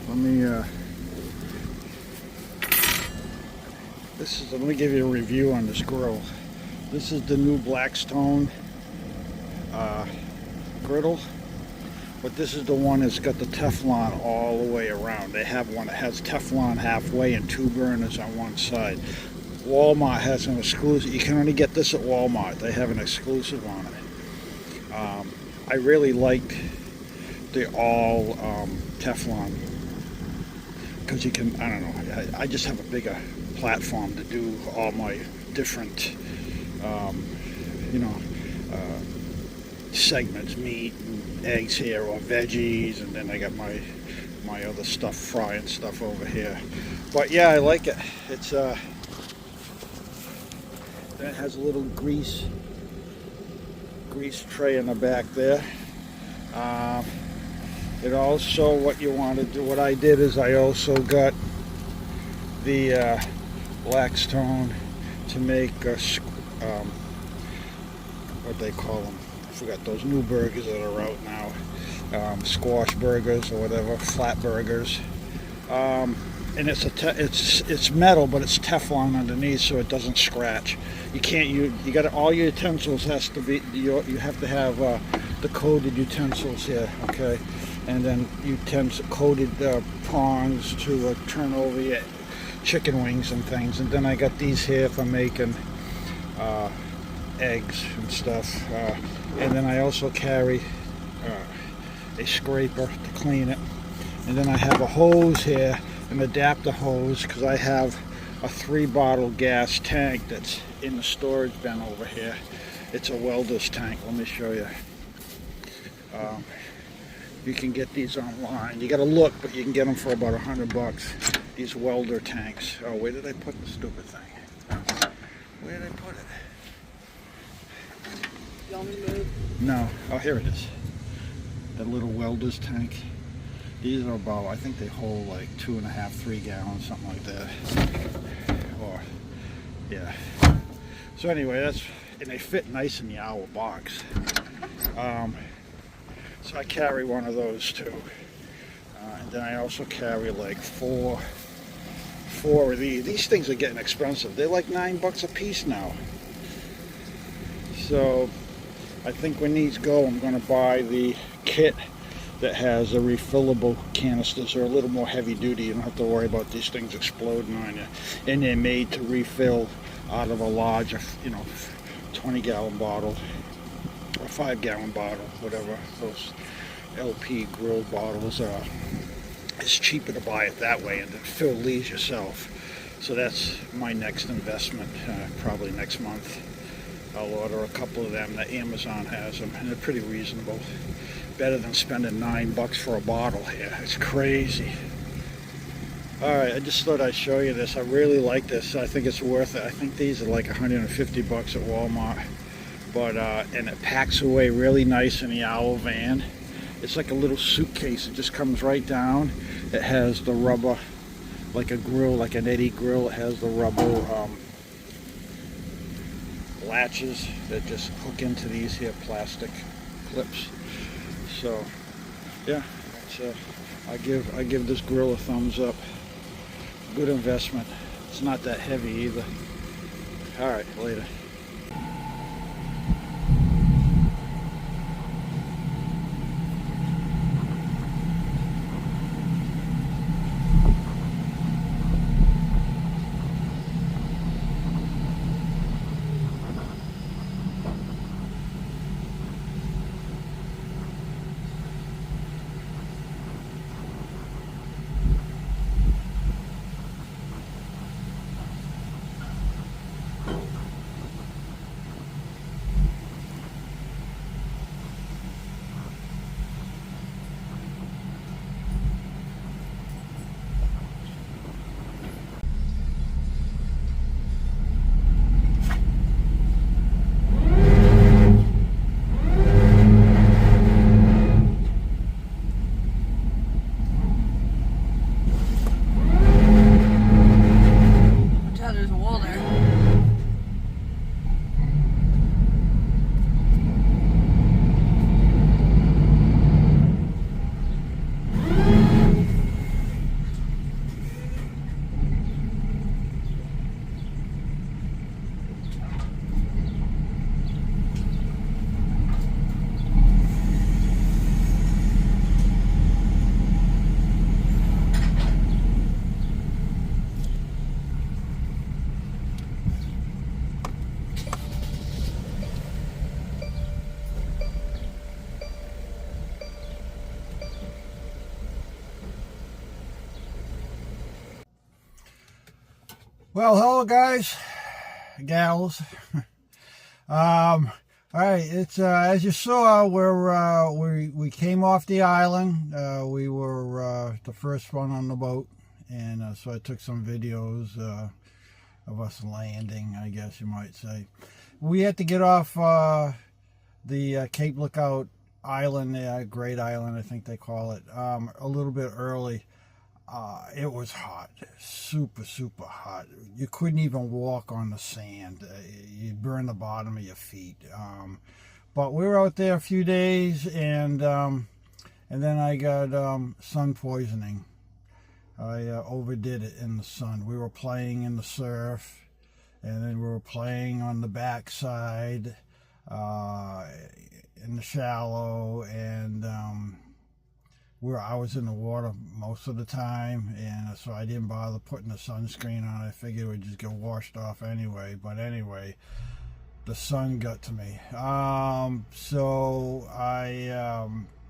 let me let me give you a review on this grill. This is the new Blackstone griddle, but this is the one that's got the Teflon all the way around. They have one that has Teflon halfway and 2 burners on one side. Walmart has an exclusive. You can only get this at Walmart. They have an exclusive on it. I really liked the all Teflon because you can, I don't know, I just have a bigger platform to do all my different segments, meat and eggs here, or veggies, and then I got my other stuff, frying stuff over here. But yeah, I like it. It's then it has a little grease tray in the back there. It also, what you want to do, what I did is I also got the Blackstone to make what they call them. I forgot those new burgers that are out now. Squash burgers or whatever, flat burgers. And it's metal, but it's Teflon underneath, so it doesn't scratch. You can't you got all your utensils has to be you have to have the coated utensils here, okay, and then coated prongs to turn over your chicken wings and things, and then I got these here for making eggs and stuff, and then I also carry a scraper to clean it, and then I have a hose here, an adapter hose, because I have a 3-bottle gas tank that's in the storage bin over here. It's a welder's tank. Let me show you. You can get these online. You got to look, but you can get them for about $100. These welder tanks. Oh, where did I put the stupid thing? Where did I put it? You want me to move? No. Oh, here it is. That little welder's tank. These are about, I think they hold like 2.5, 3 gallons, something like that. Or, yeah. So anyway, and they fit nice in the hour box. So I carry one of those too. And then I also carry like four of these. These things are getting expensive. They're like $9 a piece now. So I think when these go, I'm going to buy the kit that has a refillable canisters. Are a little more heavy duty. You don't have to worry about these things exploding on you. And they're made to refill out of a larger, 20-gallon bottle or 5-gallon bottle, whatever those LP grill bottles are. It's cheaper to buy it that way and then fill these yourself. So that's my next investment, probably next month. I'll order a couple of them. The Amazon has them, and they're pretty reasonable. Better than spending $9 for a bottle here. It's crazy. Alright, I just thought I'd show you this. I really like this. I think it's worth it. I think these are like $150 at Walmart. But and it packs away really nice in the Owl van. It's like a little suitcase. It just comes right down. It has the rubber, like a grill, like an Eddie grill. It has the rubber latches that just hook into these here plastic clips. So yeah, it's, I give this grill a thumbs up. Good investment. It's not that heavy either. All right, later. Well, hello guys, gals. All right, it's as you saw, we came off the island. We were the first one on the boat, and so I took some videos of us landing, I guess you might say. We had to get off the Cape Lookout Island, Great Island, I think they call it, a little bit early. It was hot, super, super hot. You couldn't even walk on the sand. You'd burn the bottom of your feet. But we were out there a few days, and then I got sun poisoning. I overdid it in the sun. We were playing in the surf, and then we were playing on the backside in the shallow, and I was in the water most of the time, and so I didn't bother putting the sunscreen on. I figured it would just get washed off anyway. But anyway, the sun got to me. So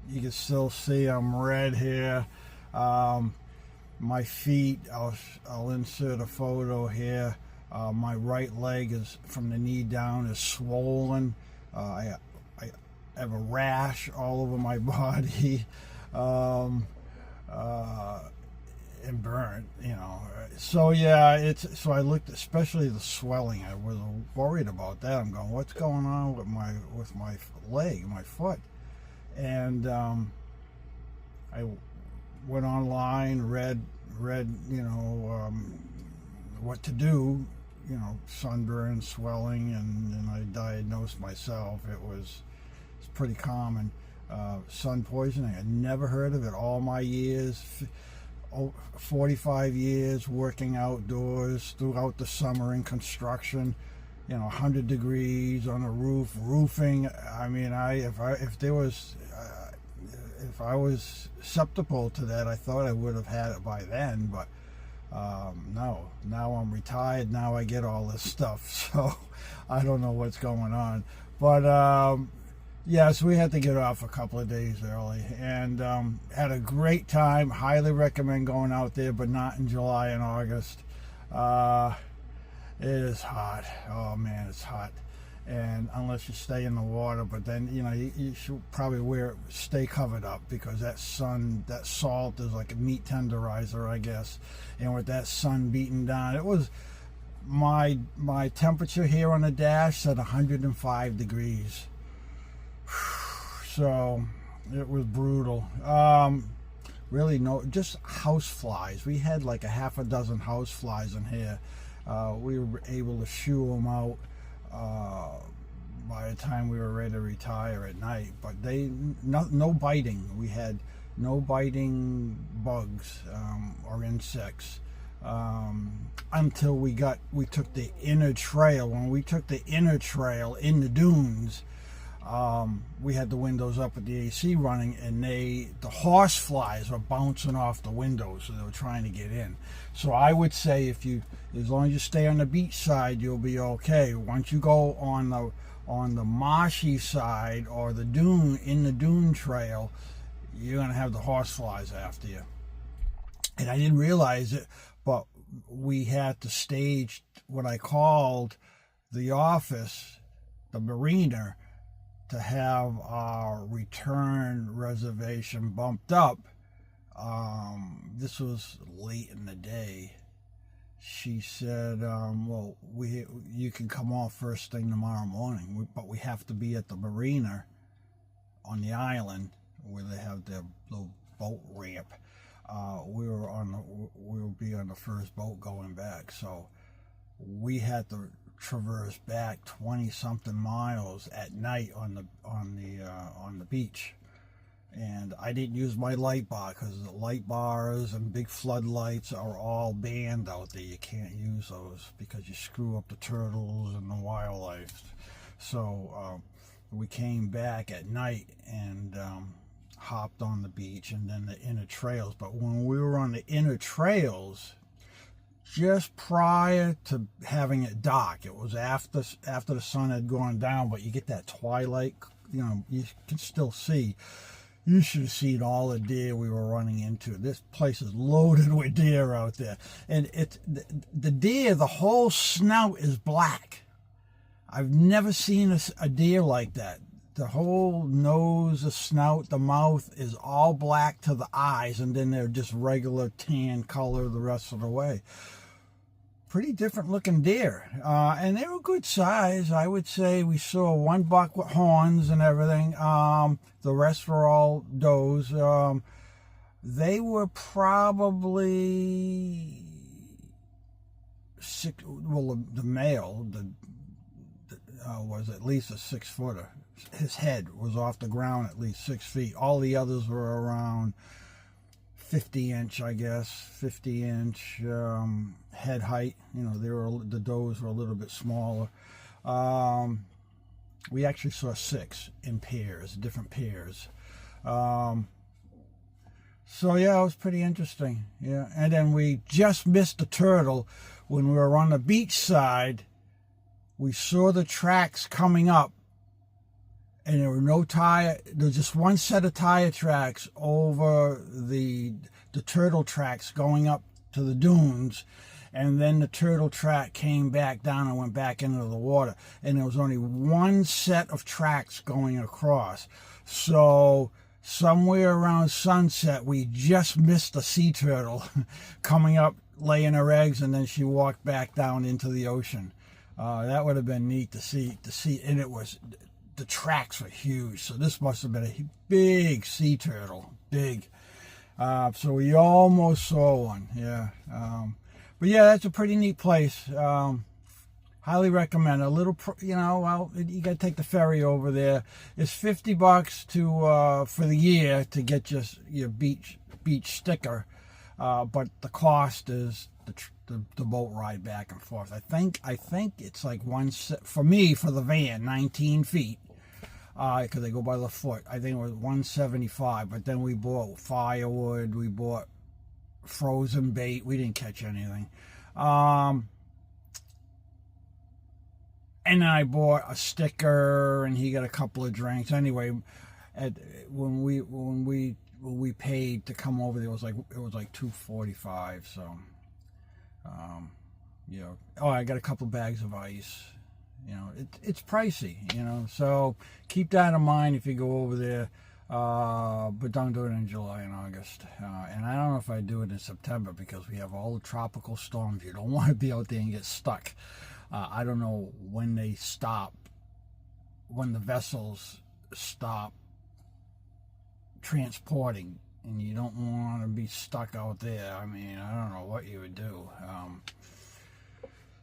you can still see I'm red here. My feet, I'll insert a photo here. My right leg is, from the knee down, is swollen. I have a rash all over my body. And burnt, So yeah, so I looked, especially the swelling. I was worried about that. I'm going, what's going on with my leg, my foot? And I went online, read, what to do, sunburn, swelling, and I diagnosed myself. It's pretty common. Sun poisoning. I never heard of it. All my years, 45 years working outdoors throughout the summer in construction, 100 degrees on a roof, roofing. I mean, if I was susceptible to that, I thought I would have had it by then, but no. Now I'm retired. Now I get all this stuff, so I don't know what's going on. But yes, we had to get off a couple of days early, and had a great time. Highly recommend going out there, but not in July and August. It is hot. Oh man, it's hot. And unless you stay in the water, but then you should probably stay covered up, because that salt is like a meat tenderizer, I guess. And with that sun beating down, it was my temperature here on the dash said 105 degrees. So it was brutal. Really, just house flies. We had like a half a dozen house flies in here. We were able to shoo them out by the time we were ready to retire at night. But no biting. We had no biting bugs or insects until we took the inner trail. When we took the inner trail in the dunes, we had the windows up with the AC running, and the horse flies were bouncing off the windows, so they were trying to get in. So I would say as long as you stay on the beach side, you'll be okay. Once you go on the marshy side or the dune trail, you're gonna have the horse flies after you. And I didn't realize it, but we had to stage what I called the office, the marina, to have our return reservation bumped up. This was late in the day. She said, well, you can come off first thing tomorrow morning, but we have to be at the marina on the island where they have their little boat ramp. We'll be on the first boat going back, so we had to traverse back 20-something miles at night on the beach. And I didn't use my light bar, because the light bars and big floodlights are all banned out there. You can't use those because you screw up the turtles and the wildlife. So we came back at night and hopped on the beach and then the inner trails. But when we were on the inner trails, just prior to having it dark, it was after the sun had gone down, but you get that twilight, you can still see. You should have seen all the deer we were running into. This place is loaded with deer out there. And it's the deer, the whole snout is black. I've never seen a deer like that. The whole nose, the snout, the mouth is all black to the eyes, and then they're just regular tan color the rest of the way. Pretty different looking deer, and they were good size. I would say we saw one buck with horns and everything. The rest were all does. They were probably six. Well, the male was at least a 6-footer. His head was off the ground at least 6 feet. All the others were around 50-inch, I guess, 50-inch head height. You know, the does were a little bit smaller. We actually saw 6 in pairs, different pairs. So yeah, it was pretty interesting. Yeah, and then we just missed the turtle when we were on the beach side. We saw the tracks coming up, and there were no tire. There was just one set of tire tracks over the turtle tracks going up to the dunes, and then the turtle track came back down and went back into the water, and there was only one set of tracks going across. So somewhere around sunset, we just missed a sea turtle coming up, laying her eggs, and then she walked back down into the ocean. That would have been neat to see, and it was, the tracks were huge, so this must have been a big sea turtle, big. So we almost saw one, yeah. But yeah, that's a pretty neat place. Highly recommend. A little, well, you got to take the ferry over there. It's $50 for the year to get your beach sticker, but the cost is the boat ride back and forth. I think it's like for me, for the van, 19 feet, because they go by the foot. I think it was $175, but then we bought firewood, we bought frozen bait. We didn't catch anything. And then I bought a sticker, and he got a couple of drinks. Anyway, when we paid to come over there, it was like $245. So, I got a couple of bags of ice. It's pricey. So keep that in mind if you go over there. But don't do it in July and August. And I don't know if I do it in September, because we have all the tropical storms. You don't want to be out there and get stuck. I don't know when they stop, when the vessels stop transporting, and you don't want to be stuck out there. I mean, I don't know what you would do.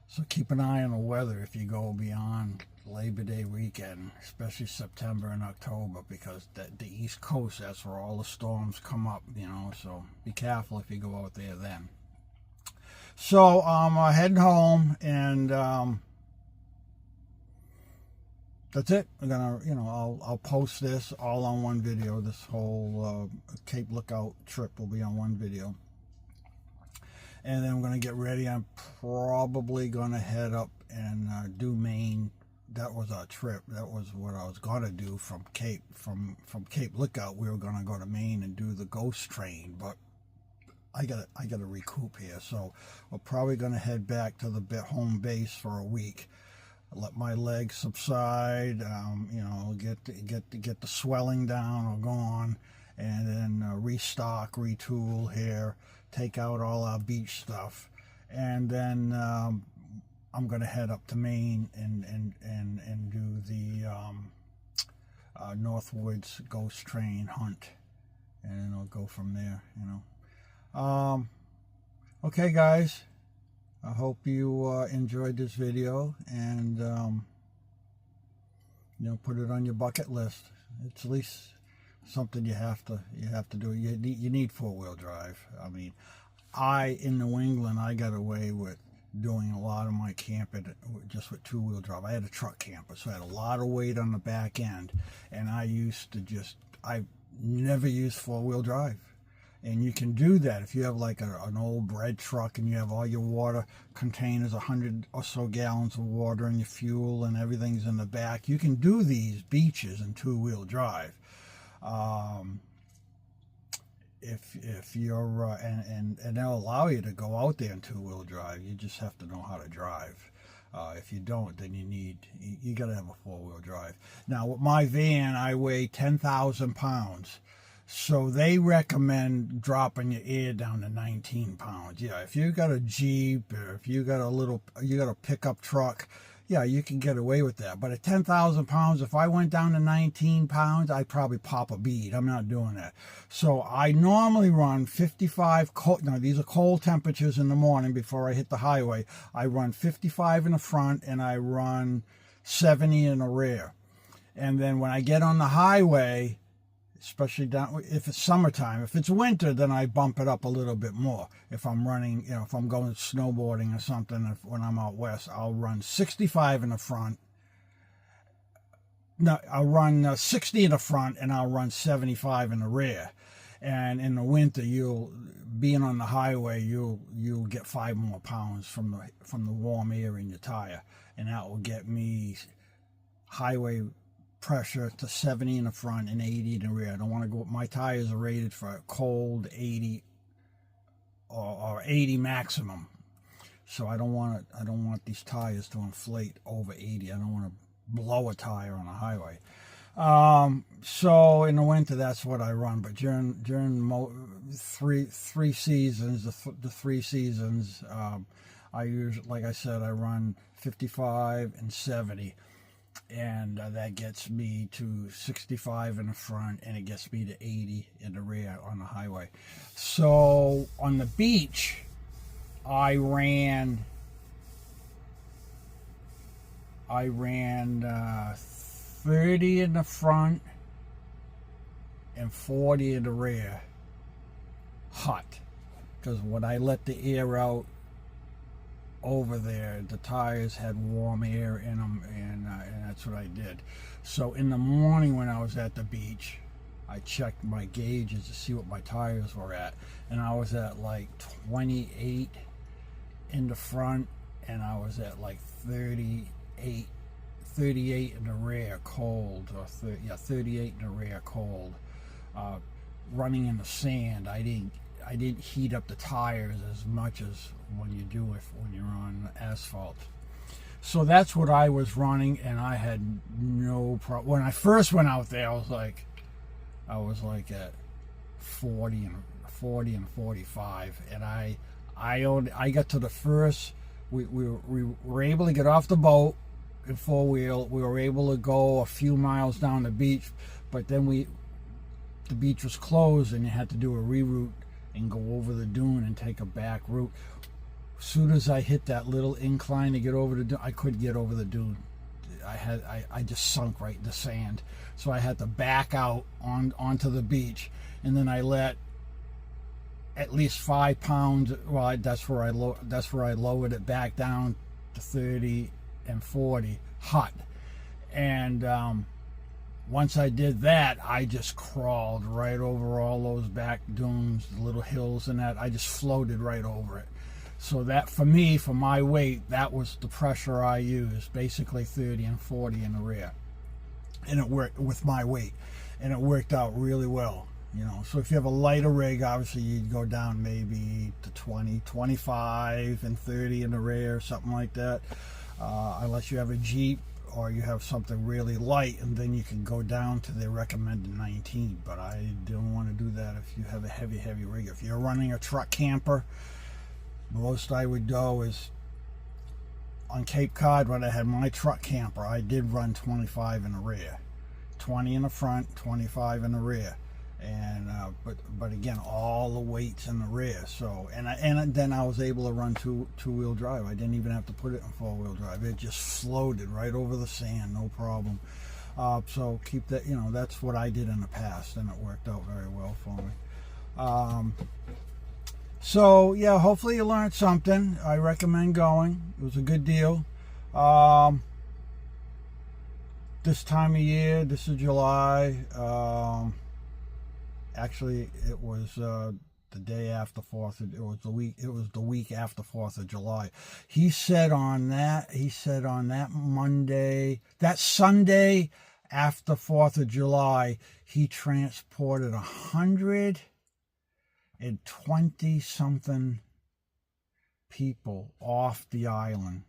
So keep an eye on the weather if you go beyond Labor Day weekend, especially September and October, because the East Coast, that's where all the storms come up, so be careful if you go out there then. So I'm heading home, and that's it. I'm gonna, I'll post this all on one video. This whole Cape Lookout trip will be on one video. And then I'm going to get ready. I'm probably going to head up and do Maine. That was our trip. That was what I was going to do from Cape Lookout. We were going to go to Maine and do the ghost train, but I got to recoup here. So we're probably going to head back to the home base for a week. Let my legs subside. Get the swelling down or gone, and then restock, retool here. Take out all our beach stuff, and then I'm going to head up to Maine and do the Northwoods Ghost Train hunt, and I'll go from there. Okay, guys. I hope you enjoyed this video, and put it on your bucket list. It's at least something you have to do. You need 4-wheel drive. I mean, in New England, I got away with doing a lot of my camping just with 2-wheel drive. I had a truck camper, so I had a lot of weight on the back end, and I never used 4-wheel drive. And you can do that if you have like an old bread truck, and you have all your water containers, 100 or so gallons of water, and your fuel and everything's in the back. You can do these beaches in 2-wheel drive. if you're and they'll allow you to go out there in two-wheel drive. You just have to know how to drive. If you don't, then you got to have a four-wheel drive. Now with my van, I weigh 10,000 pounds, so they recommend dropping your air down to 19 pounds. Yeah, if you got a Jeep or if you got a pickup truck, yeah, you can get away with that. But at 10,000 pounds, if I went down to 19 pounds, I'd probably pop a bead. I'm not doing that. So I normally run 55 cold. Now, these are cold temperatures in the morning before I hit the highway. I run 55 in the front and I run 70 in the rear. And then when I get on the highway, especially down if it's summertime. If it's winter, then I bump it up a little bit more. If I'm running, if I'm going snowboarding or something, when I'm out west, I'll run 65 in the front. No, I'll run 60 in the front and I'll run 75 in the rear. And in the winter, being on the highway, you'll get 5 more pounds from the warm air in your tire, and that will get me highway pressure to 70 in the front and 80 in the rear. I don't want to go. My tires are rated for cold 80 or 80 maximum, so I don't want these tires to inflate over 80. I don't want to blow a tire on a highway. So in the winter, that's what I run. But during three seasons, the 3 seasons, I usually, like I said, I run 55 and 70. And that gets me to 65 in the front, and it gets me to 80 in the rear on the highway. So on the beach, I ran 30 in the front and 40 in the rear, hot, because when I let the air out over there, the tires had warm air in them, and that's what I did. So in the morning when I was at the beach, I checked my gauges to see what my tires were at, and I was at like 28 in the front, and I was at like 38 in the rear cold, or 38 in the rear cold. Running in the sand, I didn't heat up the tires as much as when you do it when you're on asphalt. So that's what I was running, and I had no problem. When I first went out there, I was like at 40 and 45, and I got to the first. We were able to get off the boat in 4-wheel. We were able to go a few miles down the beach, but then the beach was closed, and you had to do a reroute and go over the dune and take a back route. As soon as I hit that little incline to get over the dune, I couldn't get over the dune. I just sunk right in the sand. So I had to back out onto the beach, and then I let at least 5 pounds. Well, that's where I lowered it back down to 30 and 40 hot. And once I did that, I just crawled right over all those back dunes, the little hills and that. I just floated right over it. So that, for me, for my weight, that was the pressure I used, basically 30 and 40 in the rear. And it worked with my weight, and it worked out really well. So if you have a lighter rig, obviously you'd go down maybe to 20, 25 and 30 in the rear, something like that. Unless you have a Jeep or you have something really light, and then you can go down to the recommended 19. But I don't want to do that if you have a heavy rig. If you're running a truck camper, most I would go is on Cape Cod. When I had my truck camper, I did run 25 in the rear, 20 in the front, 25 in the rear, and but again, all the weights in the rear. So and then I was able to run two-wheel drive. I didn't even have to put it in 4-wheel drive. It just floated right over the sand, no problem. So keep that. That's what I did in the past, and it worked out very well for me. So yeah, hopefully you learned something. I recommend going. It was a good deal. This time of year, this is July. Actually, it was the day after 4th. It was the week after 4th of July. He said on that Sunday after 4th of July, he transported 100 and 20-something people off the island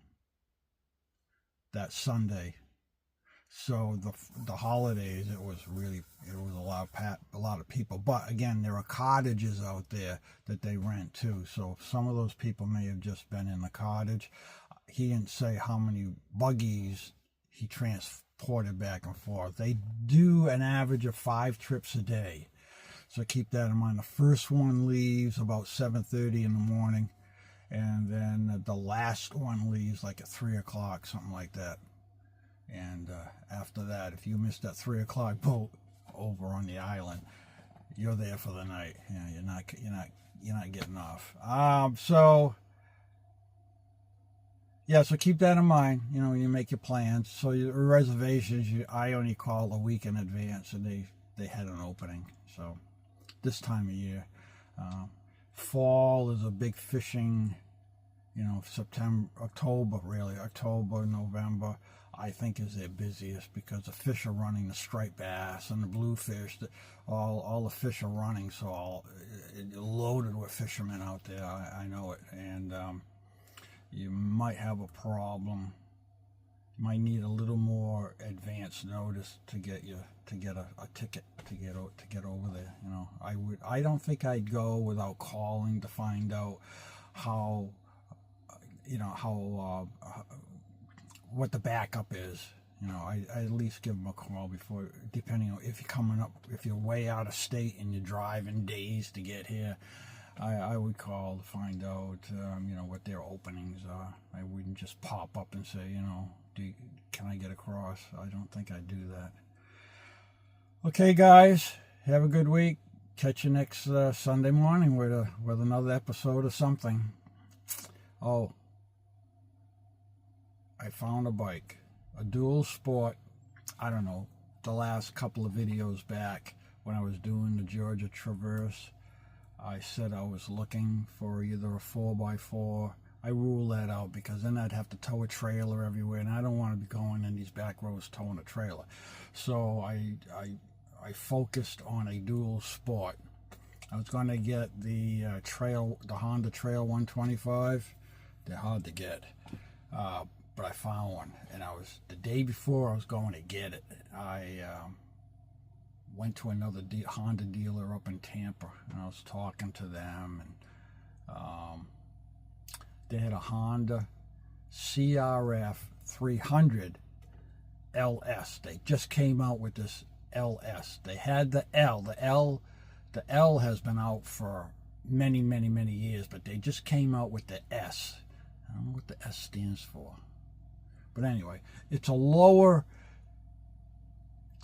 that Sunday. So the holidays, it was a lot of people. But again, there are cottages out there that they rent too. So some of those people may have just been in the cottage. He didn't say how many buggies he transported back and forth. They do an average of 5 trips a day. So keep that in mind. The first one leaves about 7:30 in the morning, and then the last one leaves like at 3 o'clock, something like that. And after that, if you miss that 3 o'clock boat over on the island, you're there for the night. You know, you're not getting off. So keep that in mind. You know, when you make your plans. So your reservations, I only call a week in advance, and they had an opening. So this time of year, fall is a big fishing. You know, October, November, I think is their busiest, because the fish are running, the striped bass and the bluefish, all the fish are running, so loaded with fishermen out there. I know it, and you might have a problem. You might need a little more advance notice to get a ticket to get over there. You know, I don't think I'd go without calling to find out what the backup is. You know, I at least give them a call before, depending on if you're way out of state and you're driving days to get here. I would call to find out, what their openings are. I wouldn't just pop up and say, can I get across? I don't think I'd do that. Okay, guys, have a good week. Catch you next Sunday morning with another episode of something. Oh, I found a bike, a dual sport. I don't know, the last couple of videos back when I was doing the Georgia Traverse, I said I was looking for either a 4x4. I ruled that out because then I'd have to tow a trailer everywhere, and I don't want to be going in these back roads towing a trailer. So I focused on a dual sport. I was going to get the Honda Trail 125. They're hard to get, but I found one, and the day before I was going to get it, I went to another Honda dealer up in Tampa, and I was talking to them, and they had a Honda CRF 300 LS. They just came out with this LS. They had the L. The L has been out for many, many, many years, but they just came out with the S. I don't know what the S stands for. But anyway, it's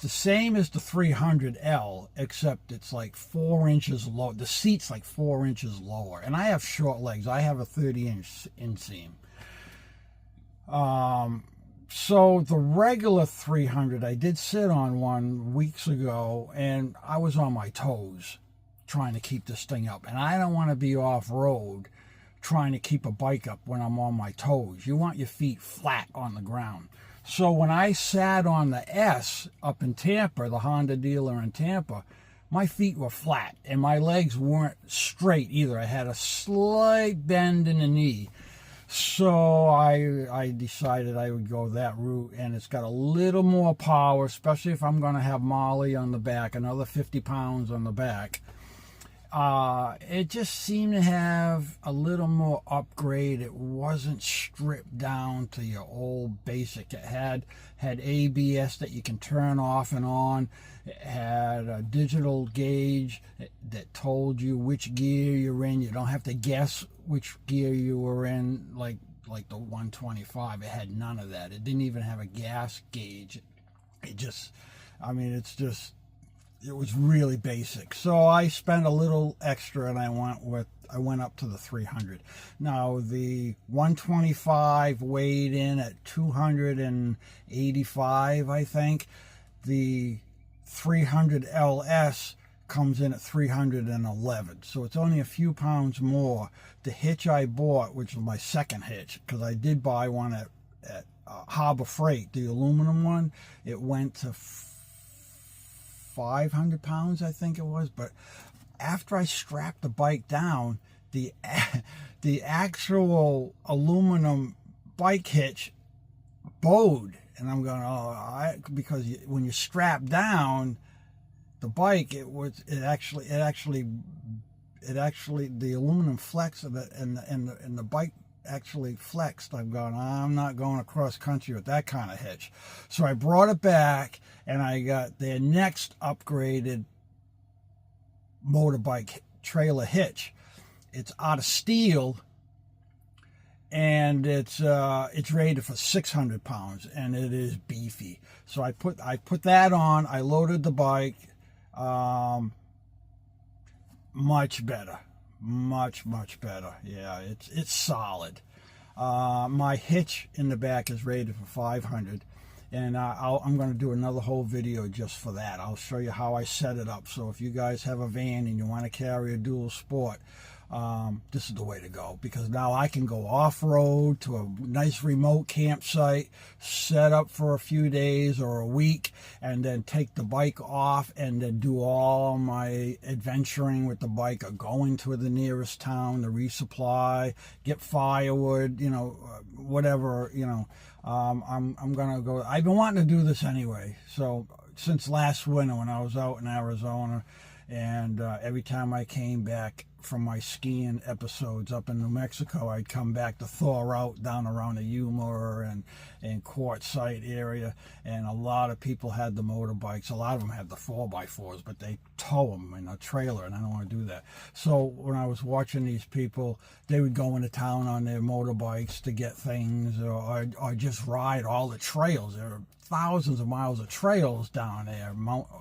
the same as the 300L, except it's like 4 inches low. The seat's like 4 inches lower. And I have short legs. I have a 30-inch inseam. So the regular 300, I did sit on one weeks ago, and I was on my toes trying to keep this thing up. And I don't want to be off-road trying to keep a bike up when I'm on my toes. You want your feet flat on the ground. So when I sat on the S up in Tampa, the Honda dealer in Tampa, my feet were flat and my legs weren't straight either. I had a slight bend in the knee. So I decided I would go that route, and it's got a little more power, especially if I'm going to have Molly on the back, another 50 pounds on the back. It just seemed to have a little more upgrade. It wasn't stripped down to your old basic. It had ABS that you can turn off and on. It had a digital gauge that told you which gear you're in. You don't have to guess which gear you were in, like the 125. It had none of that. It didn't even have a gas gauge. It was really basic. So I spent a little extra, and I went up to the 300. Now the 125 weighed in at 285, I think. The 300 LS comes in at 311. So it's only a few pounds more. The hitch I bought, which was my second hitch, because I did buy one at Harbor Freight, the aluminum one, it went to 500 pounds, I think it was, but after I strapped the bike down, the actual aluminum bike hitch bowed, and I'm going, because when you strap down the bike, the aluminum flex of it, and the bike actually flexed. I'm going, I'm not going across country with that kind of hitch. So I brought it back, and I got their next upgraded motorbike trailer hitch. It's out of steel, and it's rated for 600 pounds, and it is beefy. So I put that on. I loaded the bike. Much better, much better. Yeah, it's solid. My hitch in the back is rated for 500, and I'm going to do another whole video just for that. I'll show you how I set it up. So if you guys have a van and you want to carry a dual sport, this is the way to go, because now I can go off-road to a nice remote campsite, set up for a few days or a week, and then take the bike off and then do all my adventuring with the bike, or going to the nearest town to resupply, get firewood, whatever, I'm gonna go. I've been wanting to do this anyway, so since last winter when I was out in Arizona, and every time I came back from my skiing episodes up in New Mexico, I'd come back to thaw out down around the Yuma and Quartzsite area, and a lot of people had the motorbikes. A lot of them had the 4x4s, but they tow them in a trailer, and I don't want to do that. So when I was watching these people, they would go into town on their motorbikes to get things, or just ride all the trails. There are thousands of miles of trails down there.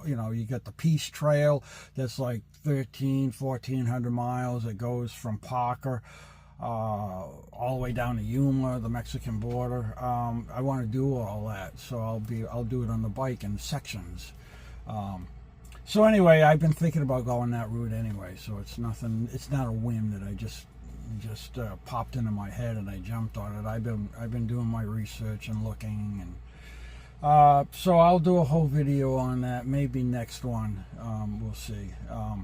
You got the Peace Trail that's like 1,400 miles. It goes from Parker all the way down to Yuma, the Mexican border. I want to do all that, so I'll do it on the bike in sections. So anyway, I've been thinking about going that route anyway, so it's nothing. It's not a whim that I just popped into my head and I jumped on it. I've been doing my research and looking, and so I'll do a whole video on that, maybe next one. We'll see. All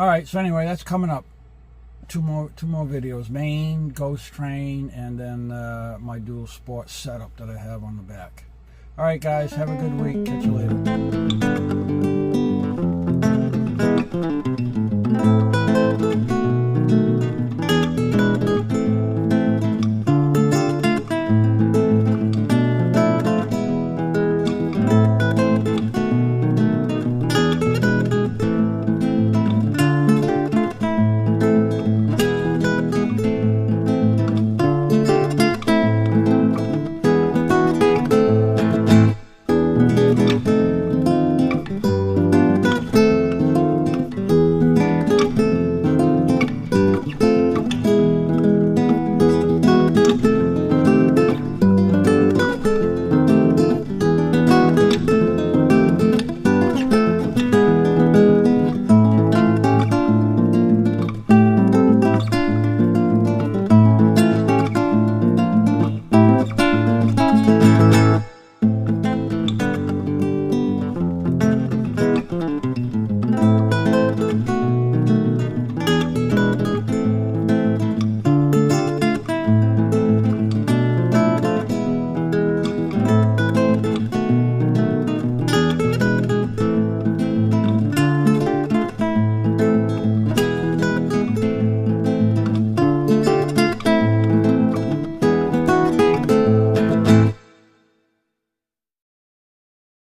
right, so anyway, that's coming up. Two more videos: Maine, Ghost Train, and then my dual sport setup that I have on the back. All right, guys, have a good week. Catch you later.